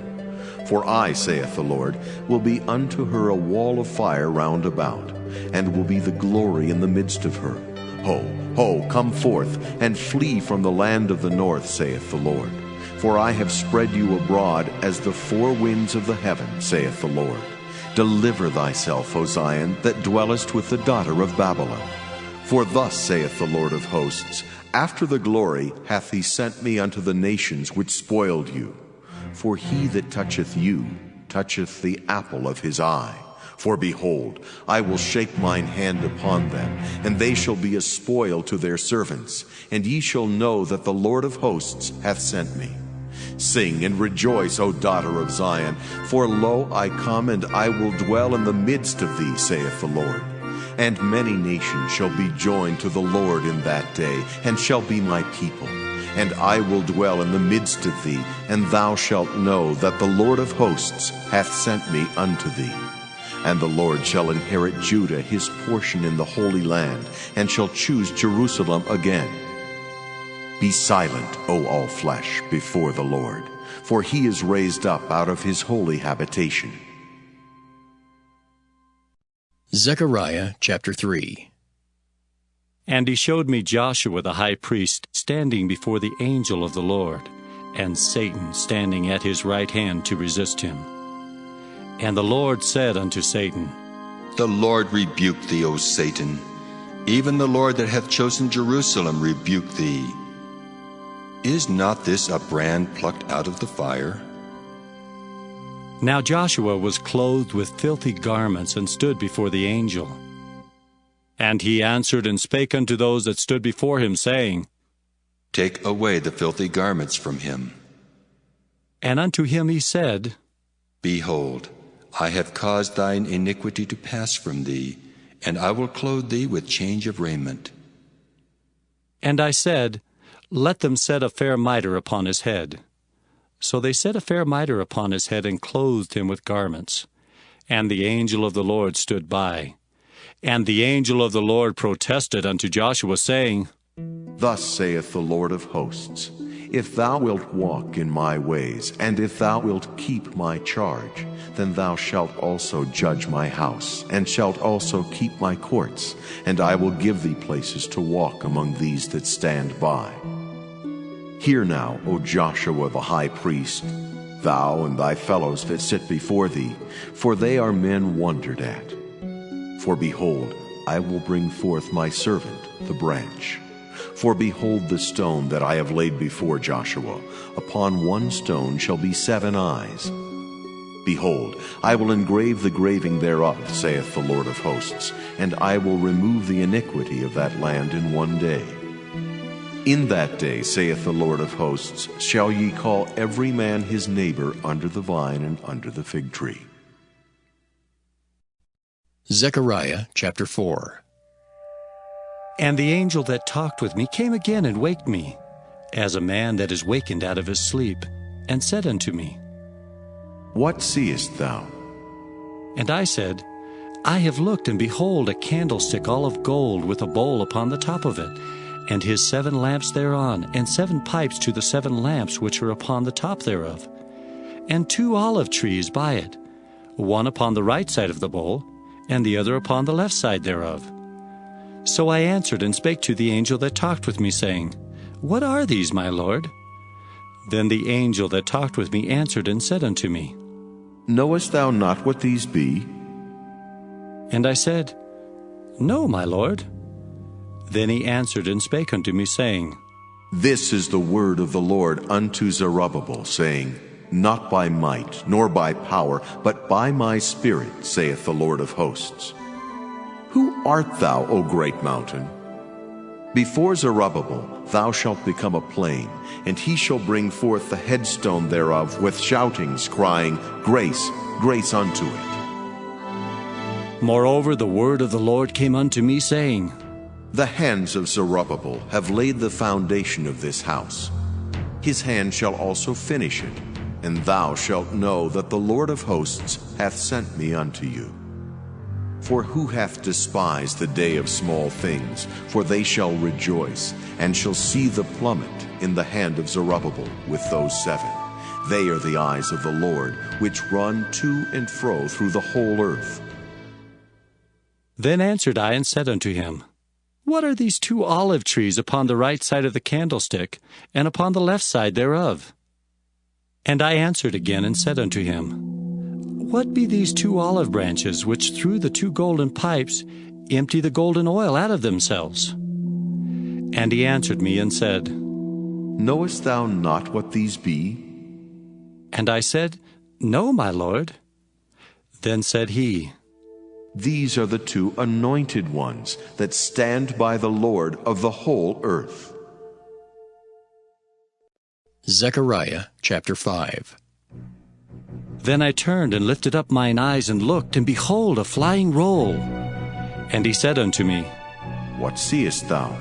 For I, saith the Lord, will be unto her a wall of fire round about, and will be the glory in the midst of her. Ho, ho, come forth, and flee from the land of the north, saith the Lord. For I have spread you abroad as the 4 winds of the heaven, saith the Lord. Deliver thyself, O Zion, that dwellest with the daughter of Babylon. For thus saith the Lord of hosts, After the glory hath he sent me unto the nations which spoiled you. For he that toucheth you toucheth the apple of his eye. For behold, I will shake mine hand upon them, and they shall be a spoil to their servants, and ye shall know that the Lord of hosts hath sent me. Sing and rejoice, O daughter of Zion, for lo, I come, and I will dwell in the midst of thee, saith the Lord. And many nations shall be joined to the Lord in that day, and shall be my people. And I will dwell in the midst of thee, and thou shalt know that the Lord of hosts hath sent me unto thee. And the Lord shall inherit Judah his portion in the Holy Land, and shall choose Jerusalem again. Be silent, O all flesh, before the Lord, for he is raised up out of his holy habitation. Zechariah chapter 3. And he showed me Joshua the high priest standing before the angel of the Lord, and Satan standing at his right hand to resist him. And the Lord said unto Satan, The Lord rebuke thee, O Satan. Even the Lord that hath chosen Jerusalem rebuke thee. Is not this a brand plucked out of the fire? Now Joshua was clothed with filthy garments, and stood before the angel. And he answered and spake unto those that stood before him, saying, Take away the filthy garments from him. And unto him he said, Behold, I have caused thine iniquity to pass from thee, and I will clothe thee with change of raiment. And I said, Let them set a fair mitre upon his head. So they set a fair mitre upon his head, and clothed him with garments. And the angel of the Lord stood by. And the angel of the Lord protested unto Joshua, saying, Thus saith the Lord of hosts, If thou wilt walk in my ways, and if thou wilt keep my charge, then thou shalt also judge my house, and shalt also keep my courts, and I will give thee places to walk among these that stand by. Hear now, O Joshua the high priest, thou and thy fellows that sit before thee, for they are men wondered at. For behold, I will bring forth my servant, the branch. For behold the stone that I have laid before Joshua. Upon one stone shall be 7 eyes. Behold, I will engrave the graving thereof, saith the Lord of hosts, and I will remove the iniquity of that land in one day. In that day, saith the Lord of hosts, shall ye call every man his neighbor under the vine and under the fig tree. Zechariah chapter 4. And the angel that talked with me came again and waked me, as a man that is wakened out of his sleep, and said unto me, What seest thou? And I said, I have looked, and behold, a candlestick all of gold, with a bowl upon the top of it, and his 7 lamps thereon, and 7 pipes to the 7 lamps which are upon the top thereof, and 2 olive trees by it, one upon the right side of the bowl, and the other upon the left side thereof. So I answered and spake to the angel that talked with me, saying, What are these, my Lord? Then the angel that talked with me answered and said unto me, Knowest thou not what these be? And I said, No, my Lord. Then he answered and spake unto me, saying, This is the word of the Lord unto Zerubbabel, saying, Not by might, nor by power, but by my Spirit, saith the Lord of hosts. Who art thou, O great mountain? Before Zerubbabel thou shalt become a plain, and he shall bring forth the headstone thereof with shoutings, crying, Grace, grace unto it. Moreover the word of the Lord came unto me, saying, The hands of Zerubbabel have laid the foundation of this house. His hand shall also finish it, and thou shalt know that the Lord of hosts hath sent me unto you. For who hath despised the day of small things? For they shall rejoice, and shall see the plummet in the hand of Zerubbabel with those 7. They are the eyes of the Lord, which run to and fro through the whole earth. Then answered I and said unto him, What are these 2 olive trees upon the right side of the candlestick, and upon the left side thereof? And I answered again and said unto him, What be these 2 olive branches, which through the 2 golden pipes empty the golden oil out of themselves? And he answered me and said, Knowest thou not what these be? And I said, No, my lord. Then said he, These are the 2 anointed ones that stand by the Lord of the whole earth. Zechariah chapter 5. Then I turned and lifted up mine eyes and looked, and behold, a flying roll. And he said unto me, What seest thou?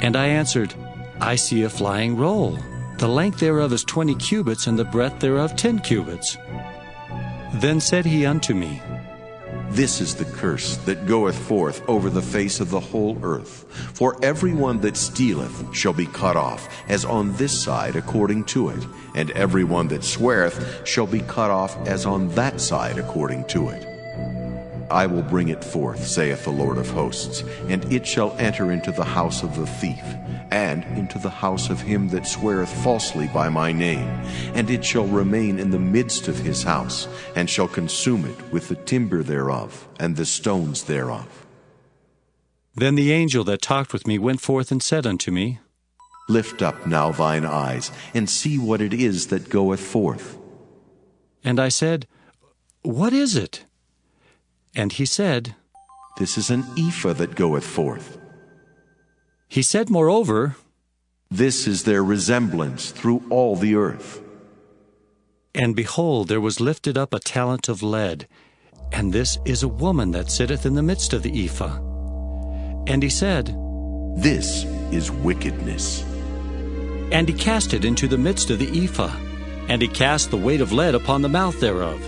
And I answered, I see a flying roll. The length thereof is 20 cubits, and the breadth thereof 10 cubits. Then said he unto me, This is the curse that goeth forth over the face of the whole earth. For every one that stealeth shall be cut off, as on this side according to it, and every one that sweareth shall be cut off, as on that side according to it. I will bring it forth, saith the Lord of hosts, and it shall enter into the house of the thief, and into the house of him that sweareth falsely by my name, and it shall remain in the midst of his house, and shall consume it with the timber thereof, and the stones thereof. Then the angel that talked with me went forth and said unto me, Lift up now thine eyes, and see what it is that goeth forth. And I said, What is it? And he said, This is an ephah that goeth forth. He said moreover, This is their resemblance through all the earth. And behold, there was lifted up a talent of lead, and this is a woman that sitteth in the midst of the ephah. And he said, This is wickedness. And he cast it into the midst of the ephah, and he cast the weight of lead upon the mouth thereof.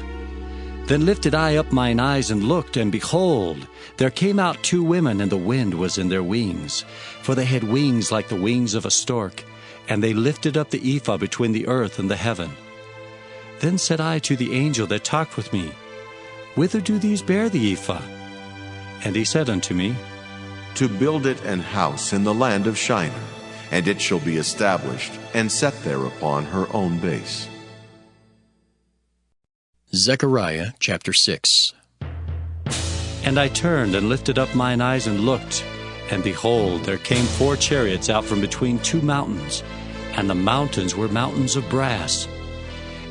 Then lifted I up mine eyes and looked, and behold, there came out 2 women, and the wind was in their wings. For they had wings like the wings of a stork, and they lifted up the ephah between the earth and the heaven. Then said I to the angel that talked with me, Whither do these bear the ephah? And he said unto me, To build it an house in the land of Shinar, and it shall be established, and set there upon her own base. Zechariah chapter 6. And I turned and lifted up mine eyes and looked, and behold, there came 4 chariots out from between 2 mountains, and the mountains were mountains of brass.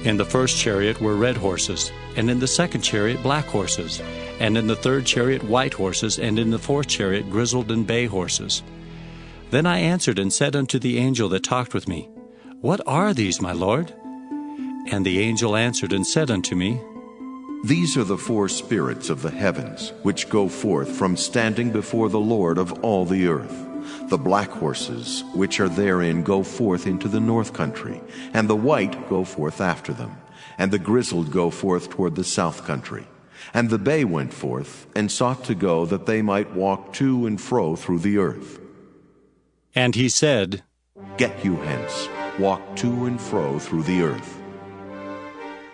In the first chariot were red horses, and in the second chariot black horses, and in the third chariot white horses, and in the fourth chariot grizzled and bay horses. Then I answered and said unto the angel that talked with me, What are these, my lord? And the angel answered and said unto me, These are the 4 spirits of the heavens, which go forth from standing before the Lord of all the earth. The black horses, which are therein, go forth into the north country, and the white go forth after them, and the grizzled go forth toward the south country. And the bay went forth, and sought to go, that they might walk to and fro through the earth. And he said, Get you hence, walk to and fro through the earth.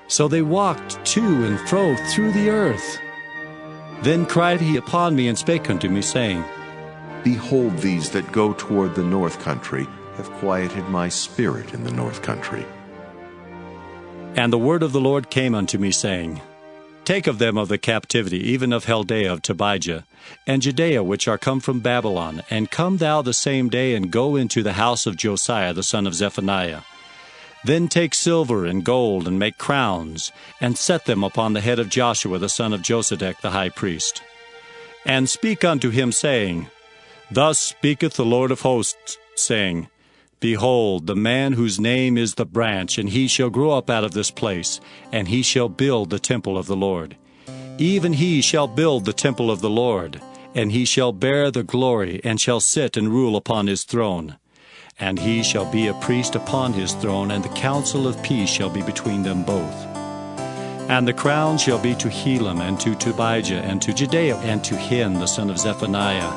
So they walked to and fro through the earth. Then cried he upon me and spake unto me, saying, Behold, these that go toward the north country have quieted my spirit in the north country. And the word of the Lord came unto me, saying, Take of them of the captivity, even of Chaldea of Tobijah, and Judea, which are come from Babylon, and come thou the same day, and go into the house of Josiah the son of Zephaniah. Then take silver and gold, and make crowns, and set them upon the head of Joshua the son of Josedech the high priest. And speak unto him, saying, Thus speaketh the Lord of hosts, saying, Behold, the man whose name is the branch, and he shall grow up out of this place, and he shall build the temple of the Lord. Even he shall build the temple of the Lord, and he shall bear the glory, and shall sit and rule upon his throne. And he shall be a priest upon his throne, and the counsel of peace shall be between them both. And the crown shall be to Helam, and to Tobijah, and to Judea, and to Hin the son of Zephaniah,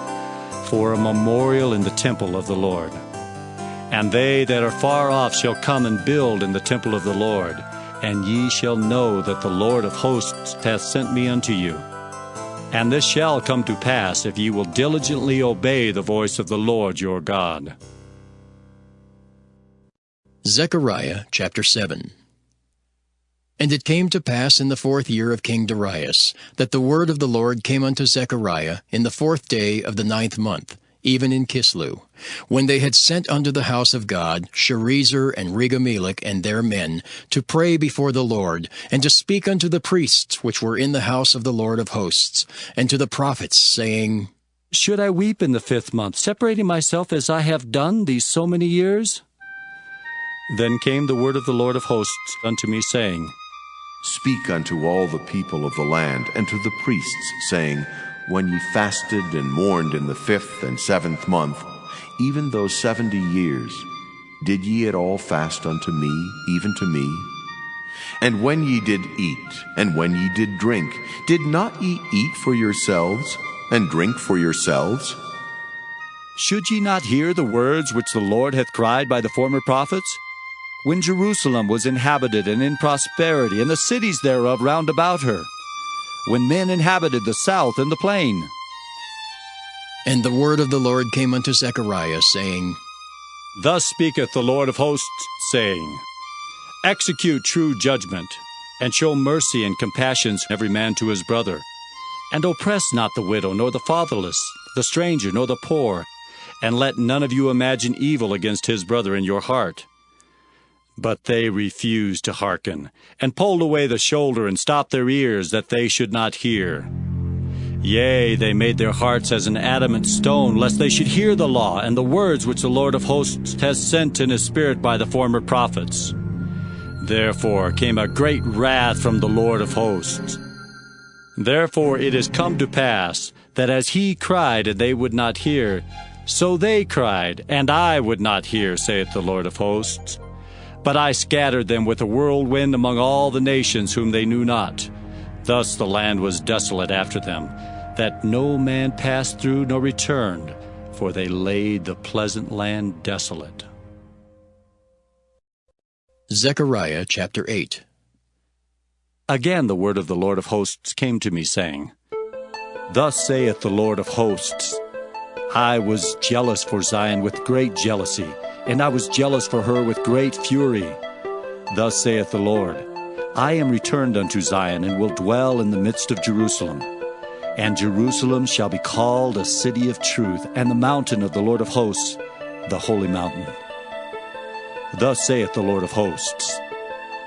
for a memorial in the temple of the Lord. And they that are far off shall come and build in the temple of the Lord, and ye shall know that the Lord of hosts hath sent me unto you. And this shall come to pass, if ye will diligently obey the voice of the Lord your God. Zechariah chapter 7. And it came to pass in the 4th year of King Darius, that the word of the Lord came unto Zechariah in the 4th day of the 9th month, even in Kislew, when they had sent unto the house of God Sherezer and Regamelech and their men, to pray before the Lord, and to speak unto the priests which were in the house of the Lord of hosts, and to the prophets, saying, Should I weep in the 5th month, separating myself as I have done these so many years? Then came the word of the Lord of hosts unto me, saying, Speak unto all the people of the land, and to the priests, saying, When ye fasted and mourned in the 5th and 7th month, even those 70 years, did ye at all fast unto me, even to me? And when ye did eat, and when ye did drink, did not ye eat for yourselves, and drink for yourselves? Should ye not hear the words which the Lord hath cried by the former prophets? When Jerusalem was inhabited and in prosperity, and the cities thereof round about her, when men inhabited the south and the plain. And the word of the Lord came unto Zechariah, saying, Thus speaketh the Lord of hosts, saying, Execute true judgment, and show mercy and compassion every man to his brother, and oppress not the widow, nor the fatherless, the stranger, nor the poor, and let none of you imagine evil against his brother in your heart. But they refused to hearken, and pulled away the shoulder, and stopped their ears, that they should not hear. Yea, they made their hearts as an adamant stone, lest they should hear the law, and the words which the Lord of hosts has sent in his Spirit by the former prophets. Therefore came a great wrath from the Lord of hosts. Therefore it is come to pass, that as he cried, and they would not hear, so they cried, and I would not hear, saith the Lord of hosts. But I scattered them with a whirlwind among all the nations whom they knew not. Thus the land was desolate after them, that no man passed through nor returned, for they laid the pleasant land desolate. Zechariah chapter 8. Again the word of the Lord of hosts came to me, saying, Thus saith the Lord of hosts, I was jealous for Zion with great jealousy, and I was jealous for her with great fury. Thus saith the Lord, I am returned unto Zion, and will dwell in the midst of Jerusalem. And Jerusalem shall be called a city of truth, and the mountain of the Lord of hosts, the holy mountain. Thus saith the Lord of hosts,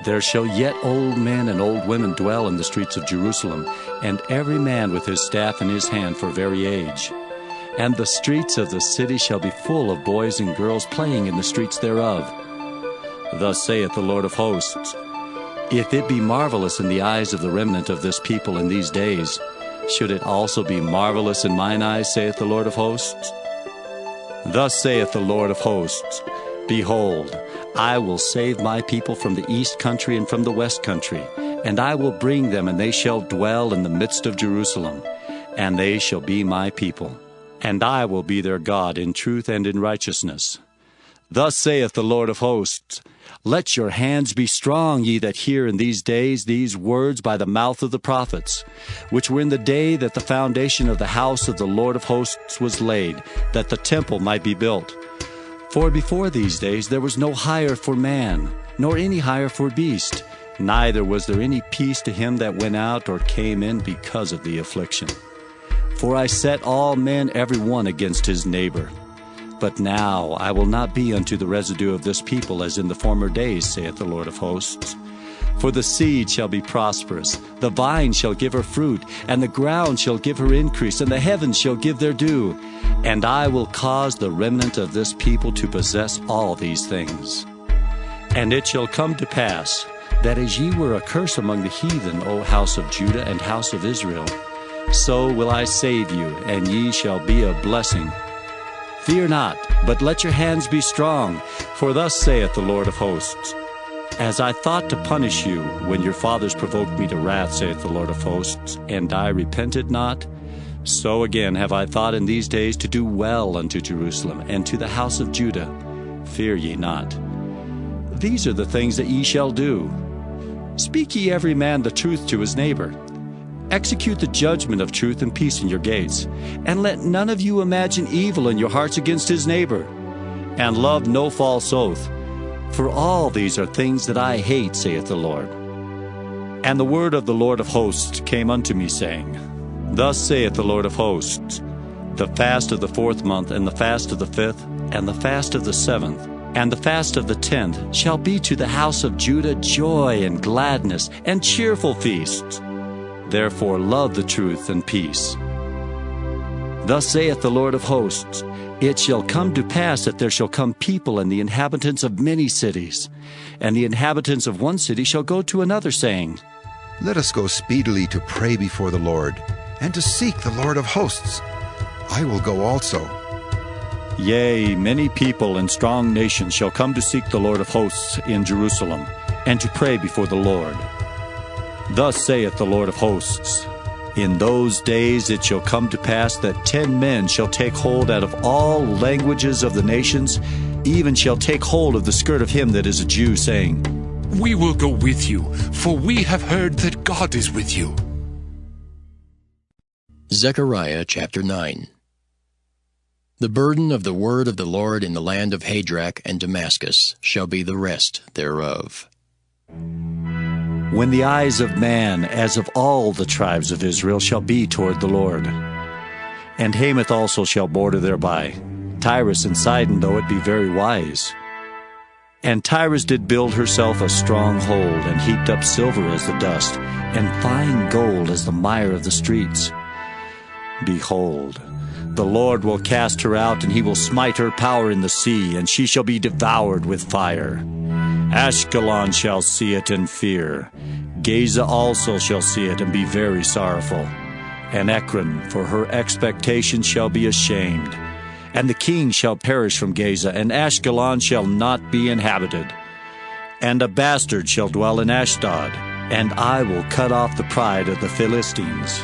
There shall yet old men and old women dwell in the streets of Jerusalem, and every man with his staff in his hand for very age. And the streets of the city shall be full of boys and girls playing in the streets thereof. Thus saith the Lord of hosts, If it be marvelous in the eyes of the remnant of this people in these days, should it also be marvelous in mine eyes, saith the Lord of hosts? Thus saith the Lord of hosts, Behold, I will save my people from the east country and from the west country, and I will bring them, and they shall dwell in the midst of Jerusalem, and they shall be my people. And I will be their God in truth and in righteousness. Thus saith the Lord of hosts, Let your hands be strong, ye that hear in these days these words by the mouth of the prophets, which were in the day that the foundation of the house of the Lord of hosts was laid, that the temple might be built. For before these days there was no hire for man, nor any hire for beast, neither was there any peace to him that went out or came in because of the affliction. For I set all men every one against his neighbor. But now I will not be unto the residue of this people as in the former days, saith the Lord of hosts. For the seed shall be prosperous, the vine shall give her fruit, and the ground shall give her increase, and the heavens shall give their dew. And I will cause the remnant of this people to possess all these things. And it shall come to pass, that as ye were a curse among the heathen, O house of Judah and house of Israel, so will I save you, and ye shall be a blessing. Fear not, but let your hands be strong, for thus saith the Lord of hosts, As I thought to punish you, when your fathers provoked me to wrath, saith the Lord of hosts, and I repented not, so again have I thought in these days to do well unto Jerusalem, and to the house of Judah. Fear ye not. These are the things that ye shall do. Speak ye every man the truth to his neighbor. Execute the judgment of truth and peace in your gates, and let none of you imagine evil in your hearts against his neighbor. And love no false oath, for all these are things that I hate, saith the Lord. And the word of the Lord of hosts came unto me, saying, Thus saith the Lord of hosts, The fast of the 4th month, and the fast of the 5th, and the fast of the 7th, and the fast of the 10th shall be to the house of Judah joy and gladness and cheerful feasts. Therefore love the truth and peace. Thus saith the Lord of hosts, It shall come to pass that there shall come people and the inhabitants of many cities, and the inhabitants of one city shall go to another, saying, Let us go speedily to pray before the Lord, and to seek the Lord of hosts. I will go also. Yea, many people and strong nations shall come to seek the Lord of hosts in Jerusalem, and to pray before the Lord. Thus saith the Lord of hosts, In those days it shall come to pass that 10 men shall take hold out of all languages of the nations, even shall take hold of the skirt of him that is a Jew, saying, We will go with you, for we have heard that God is with you. Zechariah chapter 9. The burden of the word of the Lord in the land of Hadrach and Damascus shall be the rest thereof. When the eyes of man, as of all the tribes of Israel, shall be toward the Lord. And Hamath also shall border thereby, Tyrus and Sidon, though it be very wise. And Tyrus did build herself a strong hold, and heaped up silver as the dust, and fine gold as the mire of the streets. Behold, the Lord will cast her out, and he will smite her power in the sea, and she shall be devoured with fire. Ashkelon shall see it and fear. Gaza also shall see it and be very sorrowful. And Ekron, for her expectation, shall be ashamed. And the king shall perish from Gaza, and Ashkelon shall not be inhabited. And a bastard shall dwell in Ashdod, and I will cut off the pride of the Philistines.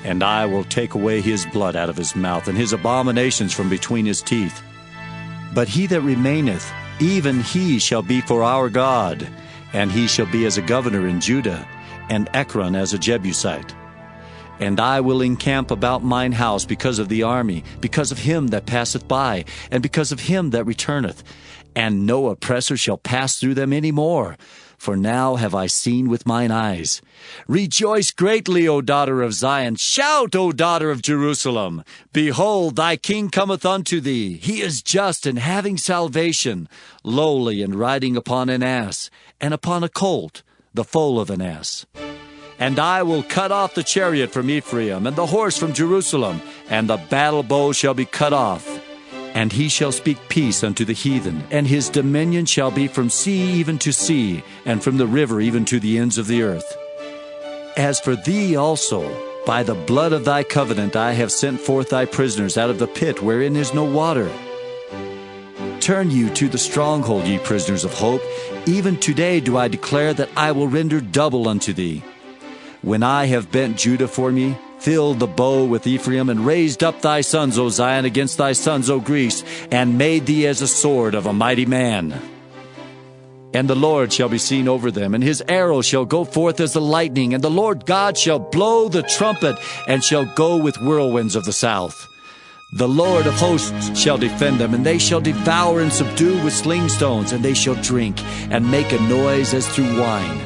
And I will take away his blood out of his mouth, and his abominations from between his teeth. But he that remaineth, even he shall be for our God, and he shall be as a governor in Judah, and Ekron as a Jebusite. And I will encamp about mine house because of the army, because of him that passeth by, and because of him that returneth. And no oppressor shall pass through them any more. For now have I seen with mine eyes. Rejoice greatly, O daughter of Zion. Shout, O daughter of Jerusalem. Behold, thy king cometh unto thee. He is just and having salvation, lowly and riding upon an ass, and upon a colt, the foal of an ass. And I will cut off the chariot from Ephraim, and the horse from Jerusalem, and the battle bow shall be cut off. And he shall speak peace unto the heathen, and his dominion shall be from sea even to sea, and from the river even to the ends of the earth. As for thee also, by the blood of thy covenant I have sent forth thy prisoners out of the pit wherein is no water. Turn you to the stronghold, ye prisoners of hope. Even today do I declare that I will render double unto thee. When I have bent Judah for me, filled the bow with Ephraim, and raised up thy sons, O Zion, against thy sons, O Greece, and made thee as a sword of a mighty man. And the Lord shall be seen over them, and his arrow shall go forth as the lightning, and the Lord God shall blow the trumpet, and shall go with whirlwinds of the south. The Lord of hosts shall defend them, and they shall devour and subdue with sling stones, and they shall drink, and make a noise as through wine.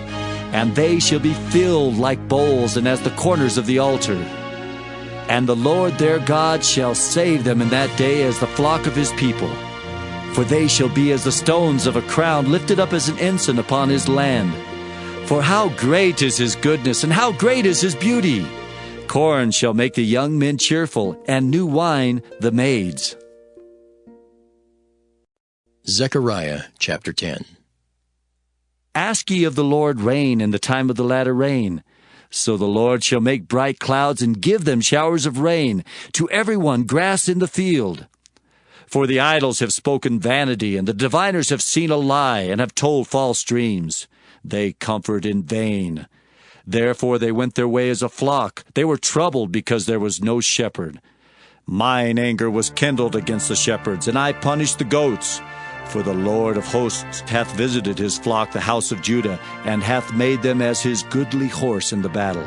And they shall be filled like bowls, and as the corners of the altar. And the Lord their God shall save them in that day as the flock of his people. For they shall be as the stones of a crown, lifted up as an ensign upon his land. For how great is his goodness, and how great is his beauty! Corn shall make the young men cheerful, and new wine the maids. Zechariah chapter 10. Ask ye of the Lord rain in the time of the latter rain. So the Lord shall make bright clouds, and give them showers of rain, to every one grass in the field. For the idols have spoken vanity, and the diviners have seen a lie, and have told false dreams. They comfort in vain. Therefore they went their way as a flock. They were troubled because there was no shepherd. Mine anger was kindled against the shepherds, and I punished the goats. For the Lord of hosts hath visited his flock, the house of Judah, and hath made them as his goodly horse in the battle.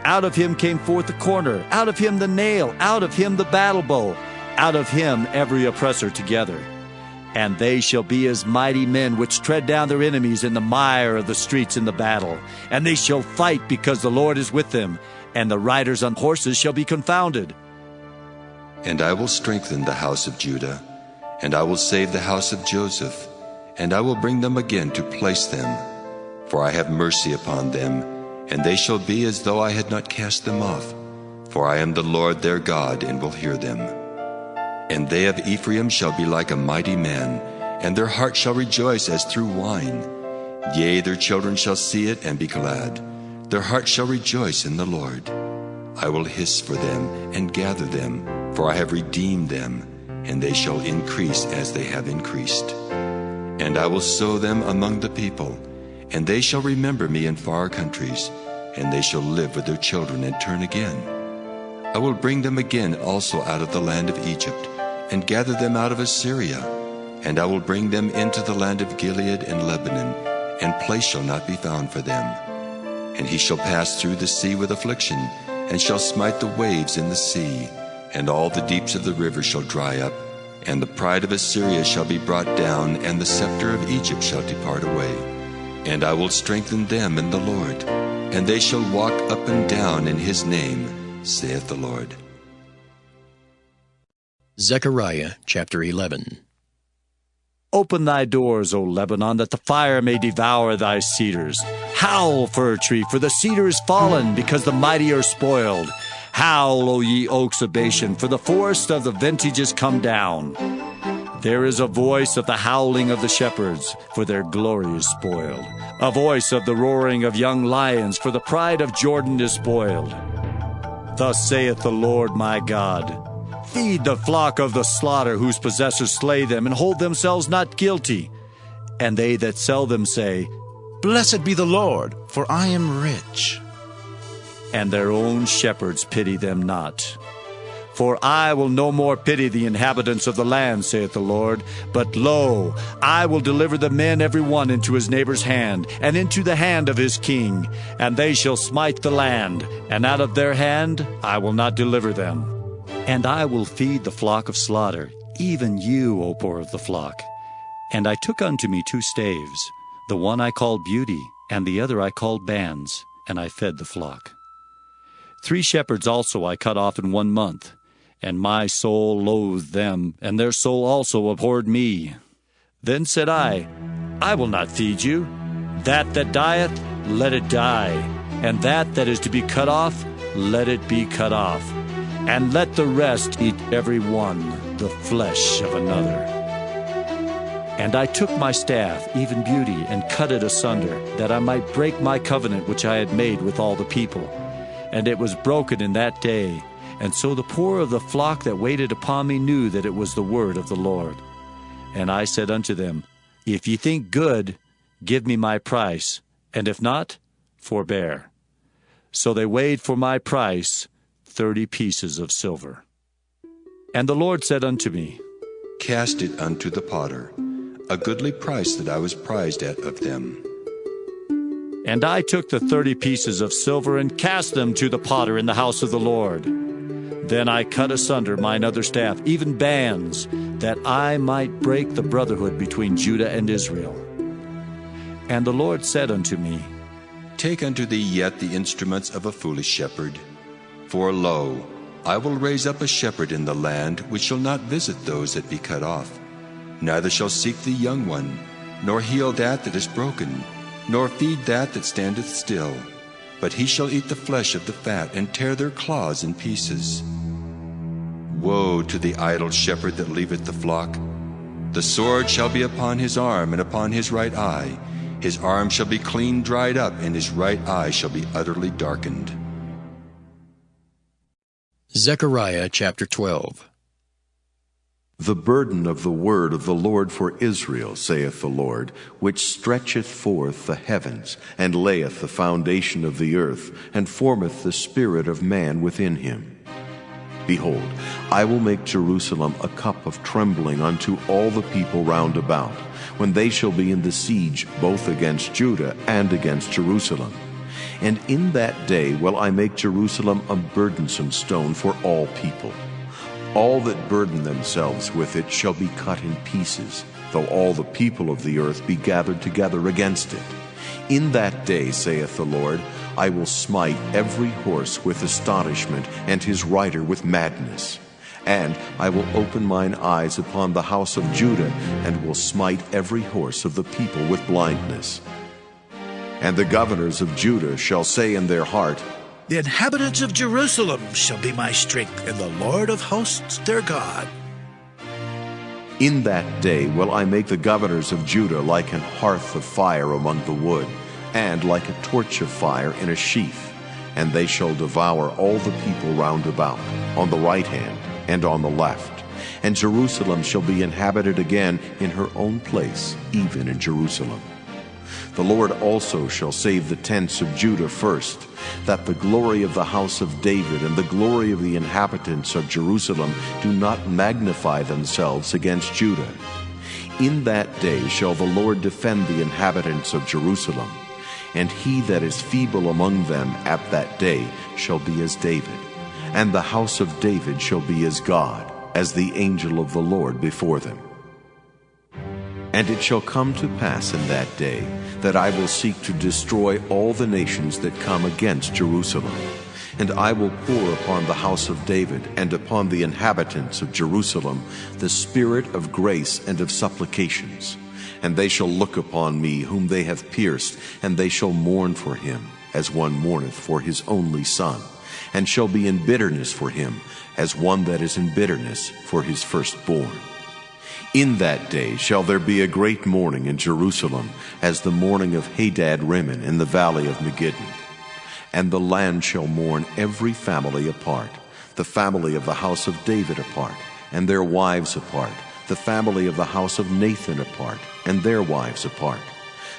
Out of him came forth the corner, out of him the nail, out of him the battle bow, out of him every oppressor together. And they shall be as mighty men which tread down their enemies in the mire of the streets in the battle. And they shall fight because the Lord is with them, and the riders on horses shall be confounded. And I will strengthen the house of Judah, and I will save the house of Joseph, and I will bring them again to place them. For I have mercy upon them, and they shall be as though I had not cast them off. For I am the Lord their God, and will hear them. And they of Ephraim shall be like a mighty man, and their heart shall rejoice as through wine. Yea, their children shall see it and be glad. Their heart shall rejoice in the Lord. I will hiss for them and gather them, for I have redeemed them, and they shall increase as they have increased. And I will sow them among the people, and they shall remember me in far countries, and they shall live with their children and turn again. I will bring them again also out of the land of Egypt, and gather them out of Assyria, and I will bring them into the land of Gilead and Lebanon, and place shall not be found for them. And he shall pass through the sea with affliction, and shall smite the waves in the sea, and all the deeps of the river shall dry up, and the pride of Assyria shall be brought down, and the scepter of Egypt shall depart away. And I will strengthen them in the Lord, and they shall walk up and down in his name, saith the Lord. Zechariah chapter 11. Open thy doors, O Lebanon, that the fire may devour thy cedars. Howl, fir tree, for the cedar is fallen, because the mighty are spoiled. Howl, O ye oaks of Bashan, for the forest of the vintage is come down. There is a voice of the howling of the shepherds, for their glory is spoiled. A voice of the roaring of young lions, for the pride of Jordan is spoiled. Thus saith the Lord my God, feed the flock of the slaughter, whose possessors slay them, and hold themselves not guilty. And they that sell them say, Blessed be the Lord, for I am rich. And their own shepherds pity them not. For I will no more pity the inhabitants of the land, saith the Lord. But lo, I will deliver the men every one into his neighbor's hand, and into the hand of his king. And they shall smite the land, and out of their hand I will not deliver them. And I will feed the flock of slaughter, even you, O poor of the flock. And I took unto me 2 staves, the one I called Beauty, and the other I called Bands, and I fed the flock. 3 shepherds also I cut off in 1 month, and my soul loathed them, and their soul also abhorred me. Then said I will not feed you. That dieth, let it die, and that is to be cut off, let it be cut off. And let the rest eat every one the flesh of another. And I took my staff, even Beauty, and cut it asunder, that I might break my covenant which I had made with all the people. And it was broken in that day. And so the poor of the flock that waited upon me knew that it was the word of the Lord. And I said unto them, If ye think good, give me my price, and if not, forbear. So they weighed for my price 30 pieces of silver. And the Lord said unto me, Cast it unto the potter, a goodly price that I was prized at of them. And I took the 30 pieces of silver, and cast them to the potter in the house of the Lord. Then I cut asunder mine other staff, even Bands, that I might break the brotherhood between Judah and Israel. And the Lord said unto me, Take unto thee yet the instruments of a foolish shepherd. For lo, I will raise up a shepherd in the land, which shall not visit those that be cut off, neither shall seek the young one, nor heal that is broken, nor feed that standeth still. But he shall eat the flesh of the fat, and tear their claws in pieces. Woe to the idle shepherd that leaveth the flock! The sword shall be upon his arm, and upon his right eye. His arm shall be clean dried up, and his right eye shall be utterly darkened. Zechariah chapter 12. The burden of the word of the Lord for Israel, saith the Lord, which stretcheth forth the heavens, and layeth the foundation of the earth, and formeth the spirit of man within him. Behold, I will make Jerusalem a cup of trembling unto all the people round about, when they shall be in the siege both against Judah and against Jerusalem. And in that day will I make Jerusalem a burdensome stone for all people. All that burden themselves with it shall be cut in pieces, though all the people of the earth be gathered together against it. In that day, saith the Lord, I will smite every horse with astonishment, and his rider with madness. And I will open mine eyes upon the house of Judah, and will smite every horse of the people with blindness. And the governors of Judah shall say in their heart, The inhabitants of Jerusalem shall be my strength, and the Lord of hosts their God. In that day will I make the governors of Judah like an hearth of fire among the wood, and like a torch of fire in a sheath, and they shall devour all the people round about, on the right hand and on the left. And Jerusalem shall be inhabited again in her own place, even in Jerusalem. The Lord also shall save the tents of Judah first, that the glory of the house of David and the glory of the inhabitants of Jerusalem do not magnify themselves against Judah. In that day shall the Lord defend the inhabitants of Jerusalem, and he that is feeble among them at that day shall be as David, and the house of David shall be as God, as the angel of the Lord before them. And it shall come to pass in that day that I will seek to destroy all the nations that come against Jerusalem. And I will pour upon the house of David and upon the inhabitants of Jerusalem the spirit of grace and of supplications. And they shall look upon me whom they have pierced, and they shall mourn for him, as one mourneth for his only son, and shall be in bitterness for him, as one that is in bitterness for his firstborn. In that day shall there be a great mourning in Jerusalem, as the mourning of Hadad-rimmon in the valley of Megiddon. And the land shall mourn every family apart, the family of the house of David apart, and their wives apart, the family of the house of Nathan apart, and their wives apart,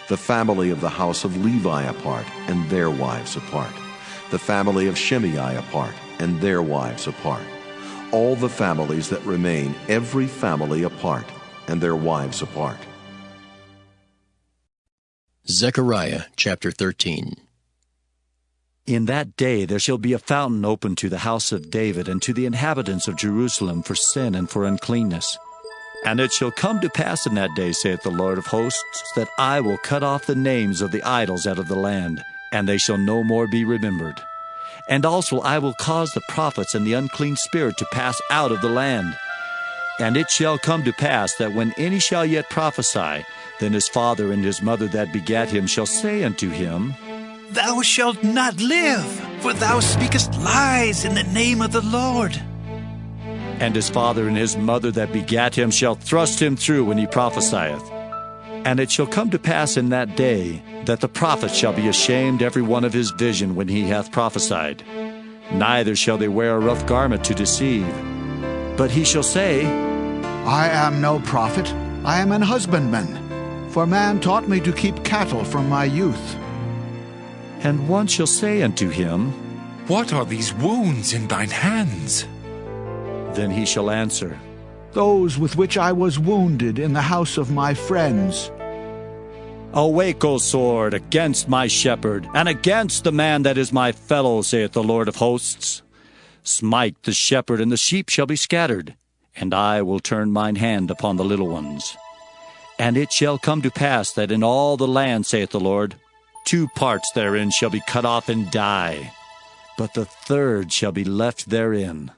the family of the house of Levi apart, and their wives apart, the family of Shimei apart, and their wives apart, all the families that remain, every family apart, and their wives apart. Zechariah chapter 13. In that day there shall be a fountain opened to the house of David and to the inhabitants of Jerusalem for sin and for uncleanness. And it shall come to pass in that day, saith the Lord of hosts, that I will cut off the names of the idols out of the land, and they shall no more be remembered. And also I will cause the prophets and the unclean spirit to pass out of the land. And it shall come to pass that when any shall yet prophesy, then his father and his mother that begat him shall say unto him, Thou shalt not live, for thou speakest lies in the name of the Lord. And his father and his mother that begat him shall thrust him through when he prophesieth. And it shall come to pass in that day that the prophet shall be ashamed every one of his vision when he hath prophesied. Neither shall they wear a rough garment to deceive. But he shall say, I am no prophet, I am an husbandman, for man taught me to keep cattle from my youth. And one shall say unto him, What are these wounds in thine hands? Then he shall answer, Those with which I was wounded in the house of my friends. Awake, O sword, against my shepherd, and against the man that is my fellow, saith the Lord of hosts. Smite the shepherd, and the sheep shall be scattered, and I will turn mine hand upon the little ones. And it shall come to pass that in all the land, saith the Lord, 2 parts therein shall be cut off and die, but the third shall be left therein.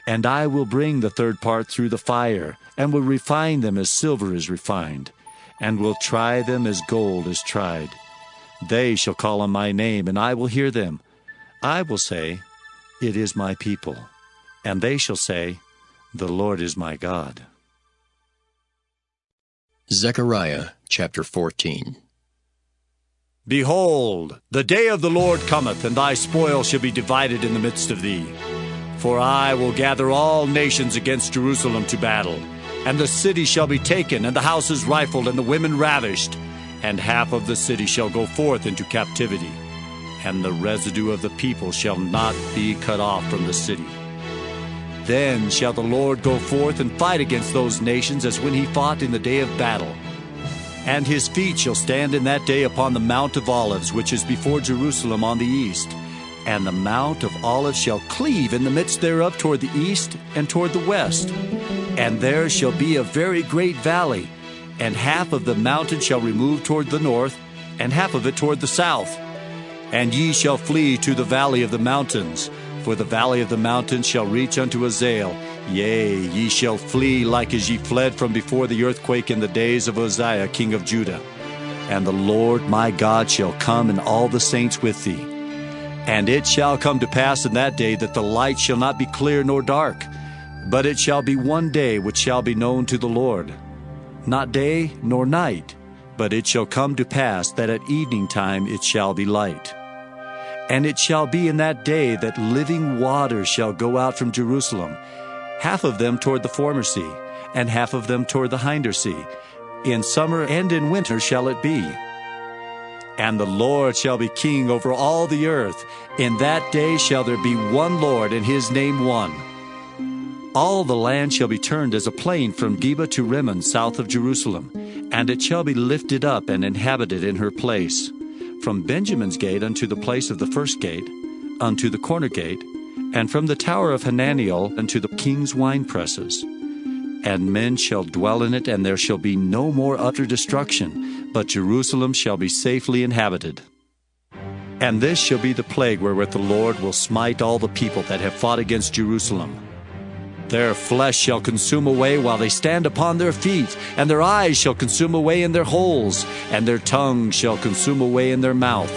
And I will bring the third part through the fire, and will refine them as silver is refined, and will try them as gold is tried. They shall call on my name, and I will hear them. I will say, It is my people. And they shall say, The Lord is my God. Zechariah chapter 14. Behold, the day of the Lord cometh, and thy spoil shall be divided in the midst of thee. For I will gather all nations against Jerusalem to battle, and the city shall be taken, and the houses rifled, and the women ravished, and half of the city shall go forth into captivity, and the residue of the people shall not be cut off from the city. Then shall the Lord go forth and fight against those nations as when he fought in the day of battle. And his feet shall stand in that day upon the Mount of Olives, which is before Jerusalem on the east. And the Mount of Olives shall cleave in the midst thereof toward the east and toward the west. And there shall be a very great valley, and half of the mountain shall remove toward the north, and half of it toward the south. And ye shall flee to the valley of the mountains, for the valley of the mountains shall reach unto Azel. Yea, ye shall flee like as ye fled from before the earthquake in the days of Uzziah king of Judah. And the Lord my God shall come, and all the saints with thee. And it shall come to pass in that day that the light shall not be clear nor dark, but it shall be one day which shall be known to the Lord, not day nor night, but it shall come to pass that at evening time it shall be light. And it shall be in that day that living waters shall go out from Jerusalem, half of them toward the former sea, and half of them toward the hinder sea. In summer and in winter shall it be. And the Lord shall be king over all the earth. In that day shall there be one Lord, and his name one. All the land shall be turned as a plain from Geba to Rimmon, south of Jerusalem, and it shall be lifted up and inhabited in her place, from Benjamin's gate unto the place of the first gate, unto the corner gate, and from the tower of Hananiel unto the king's winepresses. And men shall dwell in it, and there shall be no more utter destruction, but Jerusalem shall be safely inhabited. And this shall be the plague wherewith the Lord will smite all the people that have fought against Jerusalem. Their flesh shall consume away while they stand upon their feet, and their eyes shall consume away in their holes, and their tongue shall consume away in their mouth.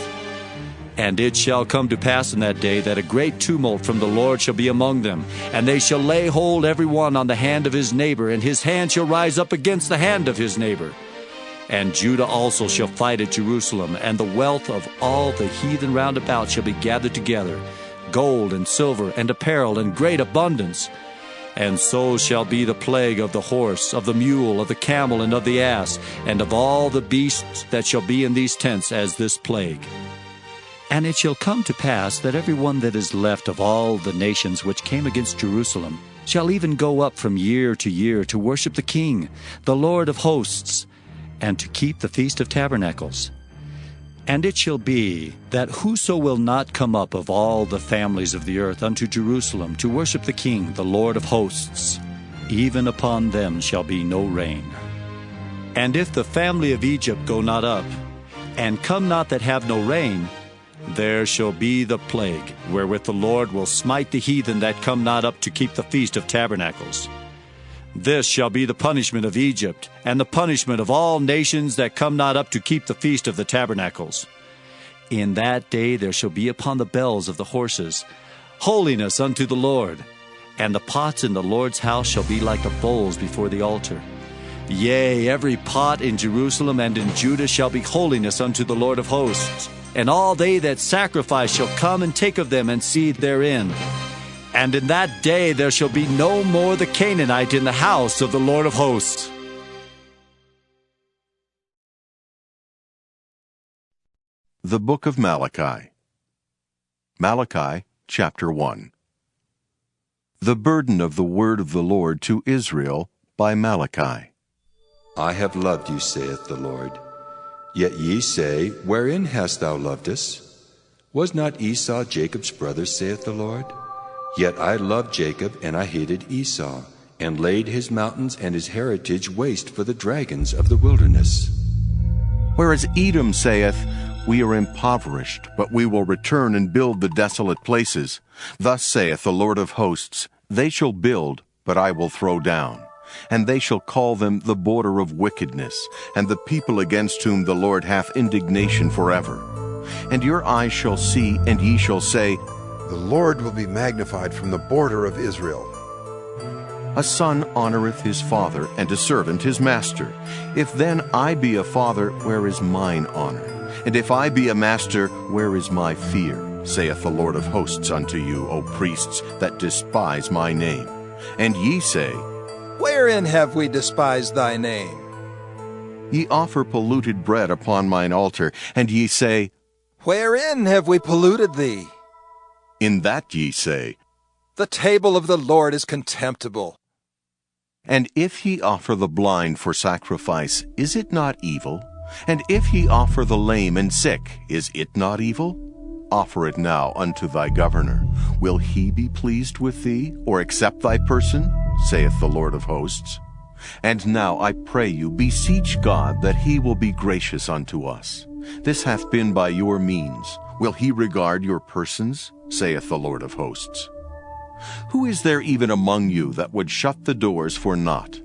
And it shall come to pass in that day that a great tumult from the Lord shall be among them, and they shall lay hold every one on the hand of his neighbor, and his hand shall rise up against the hand of his neighbor. And Judah also shall fight at Jerusalem, and the wealth of all the heathen round about shall be gathered together, gold and silver and apparel in great abundance. And so shall be the plague of the horse, of the mule, of the camel, and of the ass, and of all the beasts that shall be in these tents as this plague. And it shall come to pass that every one that is left of all the nations which came against Jerusalem shall even go up from year to worship the King, the Lord of hosts, and to keep the Feast of Tabernacles. And it shall be that whoso will not come up of all the families of the earth unto Jerusalem to worship the King, the Lord of hosts, even upon them shall be no rain. And if the family of Egypt go not up, and come not that have no rain, there shall be the plague, wherewith the Lord will smite the heathen that come not up to keep the Feast of Tabernacles. This shall be the punishment of Egypt, and the punishment of all nations that come not up to keep the Feast of the Tabernacles. In that day there shall be upon the bells of the horses holiness unto the Lord, and the pots in the Lord's house shall be like the bowls before the altar. Yea, every pot in Jerusalem and in Judah shall be holiness unto the Lord of hosts, and all they that sacrifice shall come and take of them and seethe therein. And in that day there shall be no more the Canaanite in the house of the Lord of hosts. The Book of Malachi. Malachi, chapter 1. The burden of the word of the Lord to Israel by Malachi. I have loved you, saith the Lord. Yet ye say, Wherein hast thou loved us? Was not Esau Jacob's brother, saith the Lord? Yet I loved Jacob, and I hated Esau, and laid his mountains and his heritage waste for the dragons of the wilderness. Whereas Edom saith, We are impoverished, but we will return and build the desolate places. Thus saith the Lord of hosts, They shall build, but I will throw down. And they shall call them the border of wickedness, and the people against whom the Lord hath indignation forever. And your eyes shall see, and ye shall say, The Lord will be magnified from the border of Israel. A son honoreth his father, and a servant his master. If then I be a father, where is mine honor? And if I be a master, where is my fear? Saith the Lord of hosts unto you, O priests, that despise my name. And ye say, Wherein have we despised thy name? Ye offer polluted bread upon mine altar, and ye say, Wherein have we polluted thee? In that ye say, The table of the Lord is contemptible. And if ye offer the blind for sacrifice, is it not evil? And if ye offer the lame and sick, is it not evil? Offer it now unto thy governor. Will he be pleased with thee, or accept thy person? Saith the Lord of hosts. And now I pray you, beseech God that he will be gracious unto us. This hath been by your means. Will he regard your persons? Saith the Lord of hosts. Who is there even among you that would shut the doors for naught?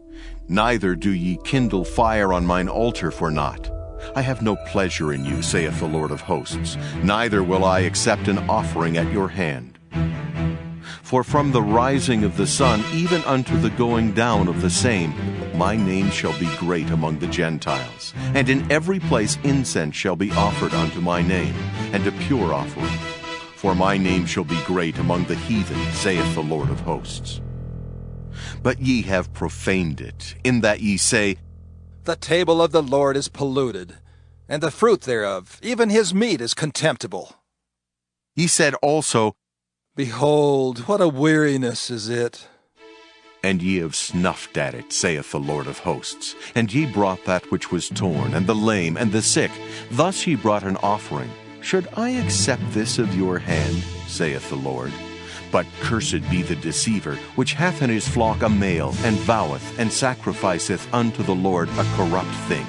Neither do ye kindle fire on mine altar for naught. I have no pleasure in you, saith the Lord of hosts, neither will I accept an offering at your hand. For from the rising of the sun even unto the going down of the same, my name shall be great among the Gentiles, and in every place incense shall be offered unto my name, and a pure offering. For my name shall be great among the heathen, saith the Lord of hosts. But ye have profaned it, in that ye say, The table of the Lord is polluted, and the fruit thereof, even his meat, is contemptible. Ye said also, Behold, what a weariness is it! And ye have snuffed at it, saith the Lord of hosts. And ye brought that which was torn, and the lame, and the sick. Thus ye brought an offering. Should I accept this of your hand, saith the Lord? But cursed be the deceiver, which hath in his flock a male, and voweth, and sacrificeth unto the Lord a corrupt thing.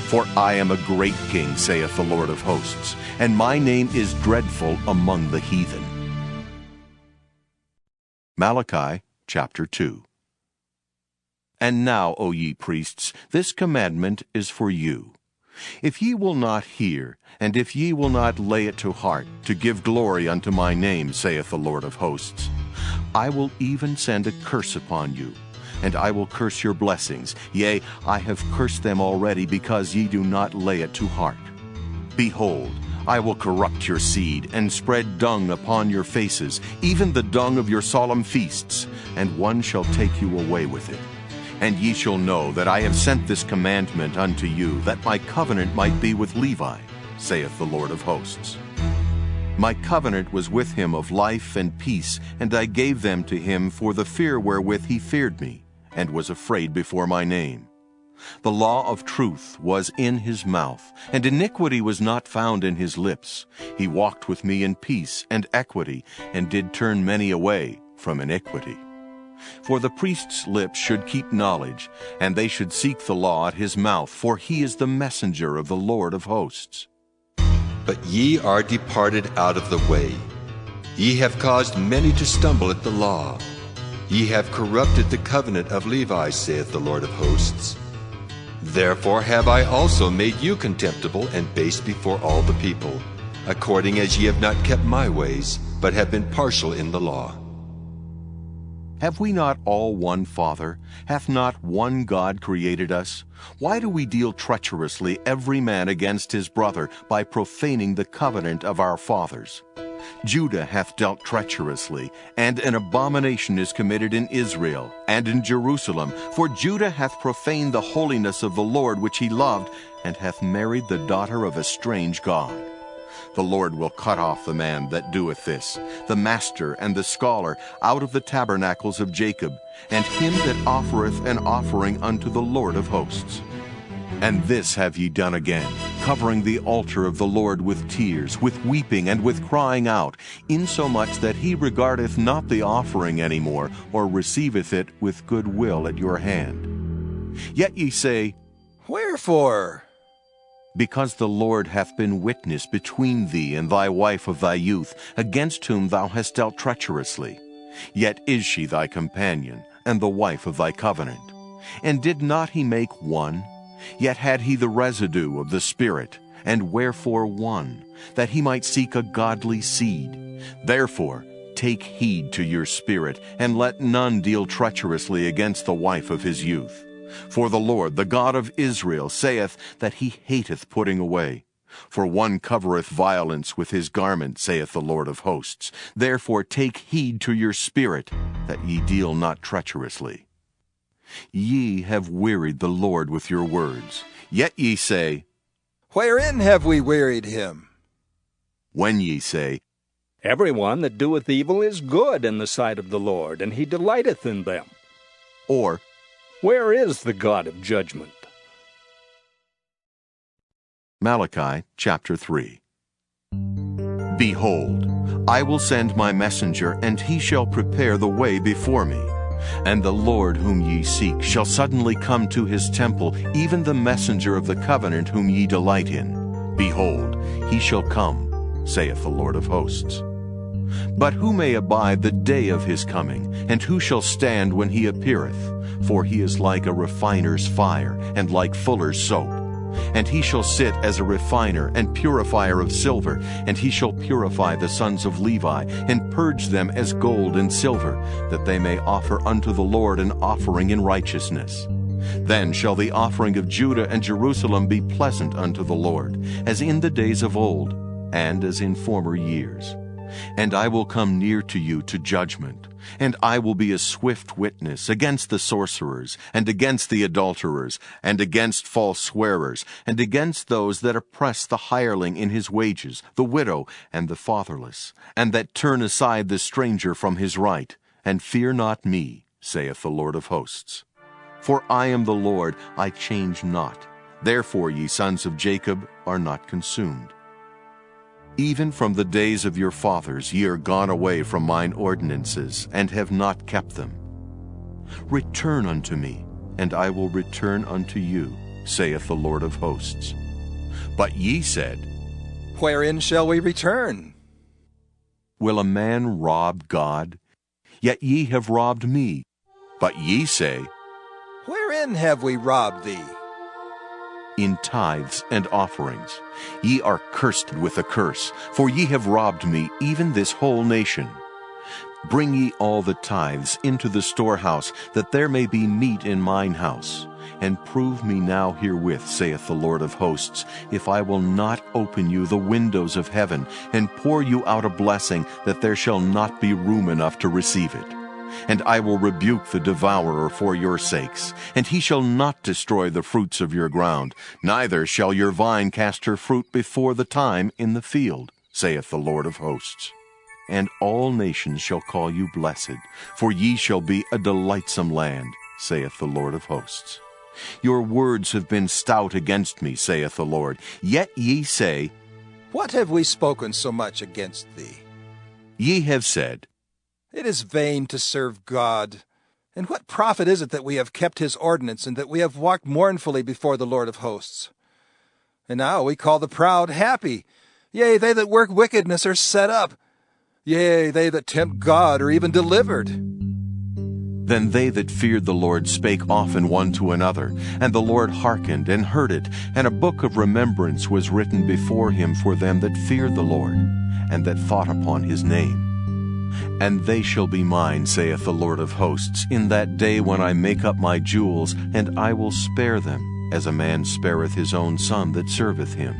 For I am a great king, saith the Lord of hosts, and my name is dreadful among the heathen. Malachi chapter 2. And now, O ye priests, this commandment is for you. If ye will not hear, and if ye will not lay it to heart, to give glory unto my name, saith the Lord of hosts, I will even send a curse upon you, and I will curse your blessings. Yea, I have cursed them already, because ye do not lay it to heart. Behold, I will corrupt your seed, and spread dung upon your faces, even the dung of your solemn feasts, and one shall take you away with it. And ye shall know that I have sent this commandment unto you, that my covenant might be with Levi, saith the Lord of hosts. My covenant was with him of life and peace, and I gave them to him for the fear wherewith he feared me, and was afraid before my name. The law of truth was in his mouth, and iniquity was not found in his lips. He walked with me in peace and equity, and did turn many away from iniquity. For the priest's lips should keep knowledge, and they should seek the law at his mouth, for he is the messenger of the Lord of hosts. But ye are departed out of the way. Ye have caused many to stumble at the law. Ye have corrupted the covenant of Levi, saith the Lord of hosts. Therefore have I also made you contemptible and base before all the people, according as ye have not kept my ways, but have been partial in the law. Have we not all one Father? Hath not one God created us? Why do we deal treacherously every man against his brother, by profaning the covenant of our fathers? Judah hath dealt treacherously, and an abomination is committed in Israel and in Jerusalem. For Judah hath profaned the holiness of the Lord which he loved, and hath married the daughter of a strange god. The Lord will cut off the man that doeth this, the master and the scholar, out of the tabernacles of Jacob, and him that offereth an offering unto the Lord of hosts. And this have ye done again, covering the altar of the Lord with tears, with weeping, and with crying out, insomuch that he regardeth not the offering any more, or receiveth it with good will at your hand. Yet ye say, Wherefore? Because the Lord hath been witness between thee and thy wife of thy youth, against whom thou hast dealt treacherously. Yet is she thy companion, and the wife of thy covenant. And did not he make one? Yet had he the residue of the Spirit, and wherefore one? That he might seek a godly seed. Therefore take heed to your spirit, and let none deal treacherously against the wife of his youth. For the Lord, the God of Israel, saith that he hateth putting away. For one covereth violence with his garment, saith the Lord of hosts. Therefore take heed to your spirit, that ye deal not treacherously. Ye have wearied the Lord with your words. Yet ye say, Wherein have we wearied him? When ye say, Every one that doeth evil is good in the sight of the Lord, and he delighteth in them. Or, Where is the God of judgment? Malachi chapter 3. Behold, I will send my messenger, and he shall prepare the way before me. And the Lord whom ye seek shall suddenly come to his temple, even the messenger of the covenant whom ye delight in. Behold, he shall come, saith the Lord of hosts. But who may abide the day of his coming, and who shall stand when he appeareth? For he is like a refiner's fire, and like fuller's soap. And he shall sit as a refiner and purifier of silver, and he shall purify the sons of Levi, and purge them as gold and silver, that they may offer unto the Lord an offering in righteousness. Then shall the offering of Judah and Jerusalem be pleasant unto the Lord, as in the days of old, and as in former years. And I will come near to you to judgment, and I will be a swift witness against the sorcerers, and against the adulterers, and against false swearers, and against those that oppress the hireling in his wages, the widow, and the fatherless, and that turn aside the stranger from his right. And fear not me, saith the Lord of hosts. For I am the Lord, I change not. Therefore, ye sons of Jacob are not consumed. Even from the days of your fathers ye are gone away from mine ordinances, and have not kept them. Return unto me, and I will return unto you, saith the Lord of hosts. But ye said, Wherein shall we return? Will a man rob God? Yet ye have robbed me. But ye say, Wherein have we robbed thee? In tithes and offerings. Ye are cursed with a curse, for ye have robbed me, even this whole nation. Bring ye all the tithes into the storehouse, that there may be meat in mine house. And prove me now herewith, saith the Lord of hosts, if I will not open you the windows of heaven, and pour you out a blessing, that there shall not be room enough to receive it. And I will rebuke the devourer for your sakes, and he shall not destroy the fruits of your ground, neither shall your vine cast her fruit before the time in the field, saith the Lord of hosts. And all nations shall call you blessed, for ye shall be a delightsome land, saith the Lord of hosts. Your words have been stout against me, saith the Lord. Yet ye say, What have we spoken so much against thee? Ye have said, It is vain to serve God. And what profit is it that we have kept his ordinance, and that we have walked mournfully before the Lord of hosts? And now we call the proud happy. Yea, they that work wickedness are set up. Yea, they that tempt God are even delivered. Then they that feared the Lord spake often one to another, and the Lord hearkened and heard it, and a book of remembrance was written before him for them that feared the Lord, and that thought upon his name. And they shall be mine, saith the Lord of hosts, in that day when I make up my jewels, and I will spare them, as a man spareth his own son that serveth him.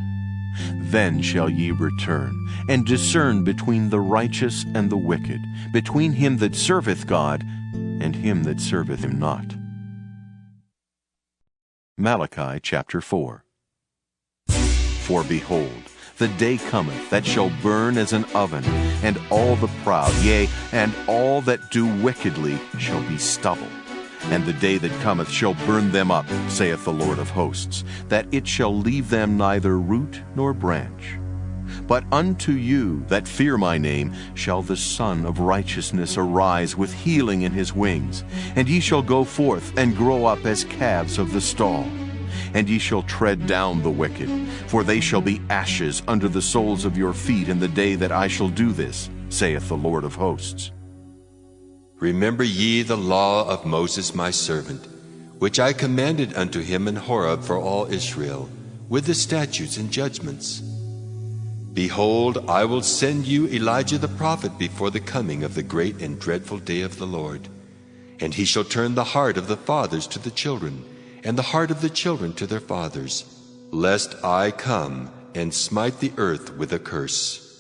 Then shall ye return, and discern between the righteous and the wicked, between him that serveth God, and him that serveth him not. Malachi chapter 4. For behold, the day cometh that shall burn as an oven, and all the proud, yea, and all that do wickedly, shall be stubble. And the day that cometh shall burn them up, saith the Lord of hosts, that it shall leave them neither root nor branch. But unto you that fear my name shall the Son of Righteousness arise with healing in his wings, and ye shall go forth and grow up as calves of the stall. And ye shall tread down the wicked, for they shall be ashes under the soles of your feet in the day that I shall do this, saith the Lord of hosts. Remember ye the law of Moses my servant, which I commanded unto him in Horeb for all Israel, with the statutes and judgments. Behold, I will send you Elijah the prophet before the coming of the great and dreadful day of the Lord. And he shall turn the heart of the fathers to the children, and the heart of the children to their fathers, lest I come and smite the earth with a curse.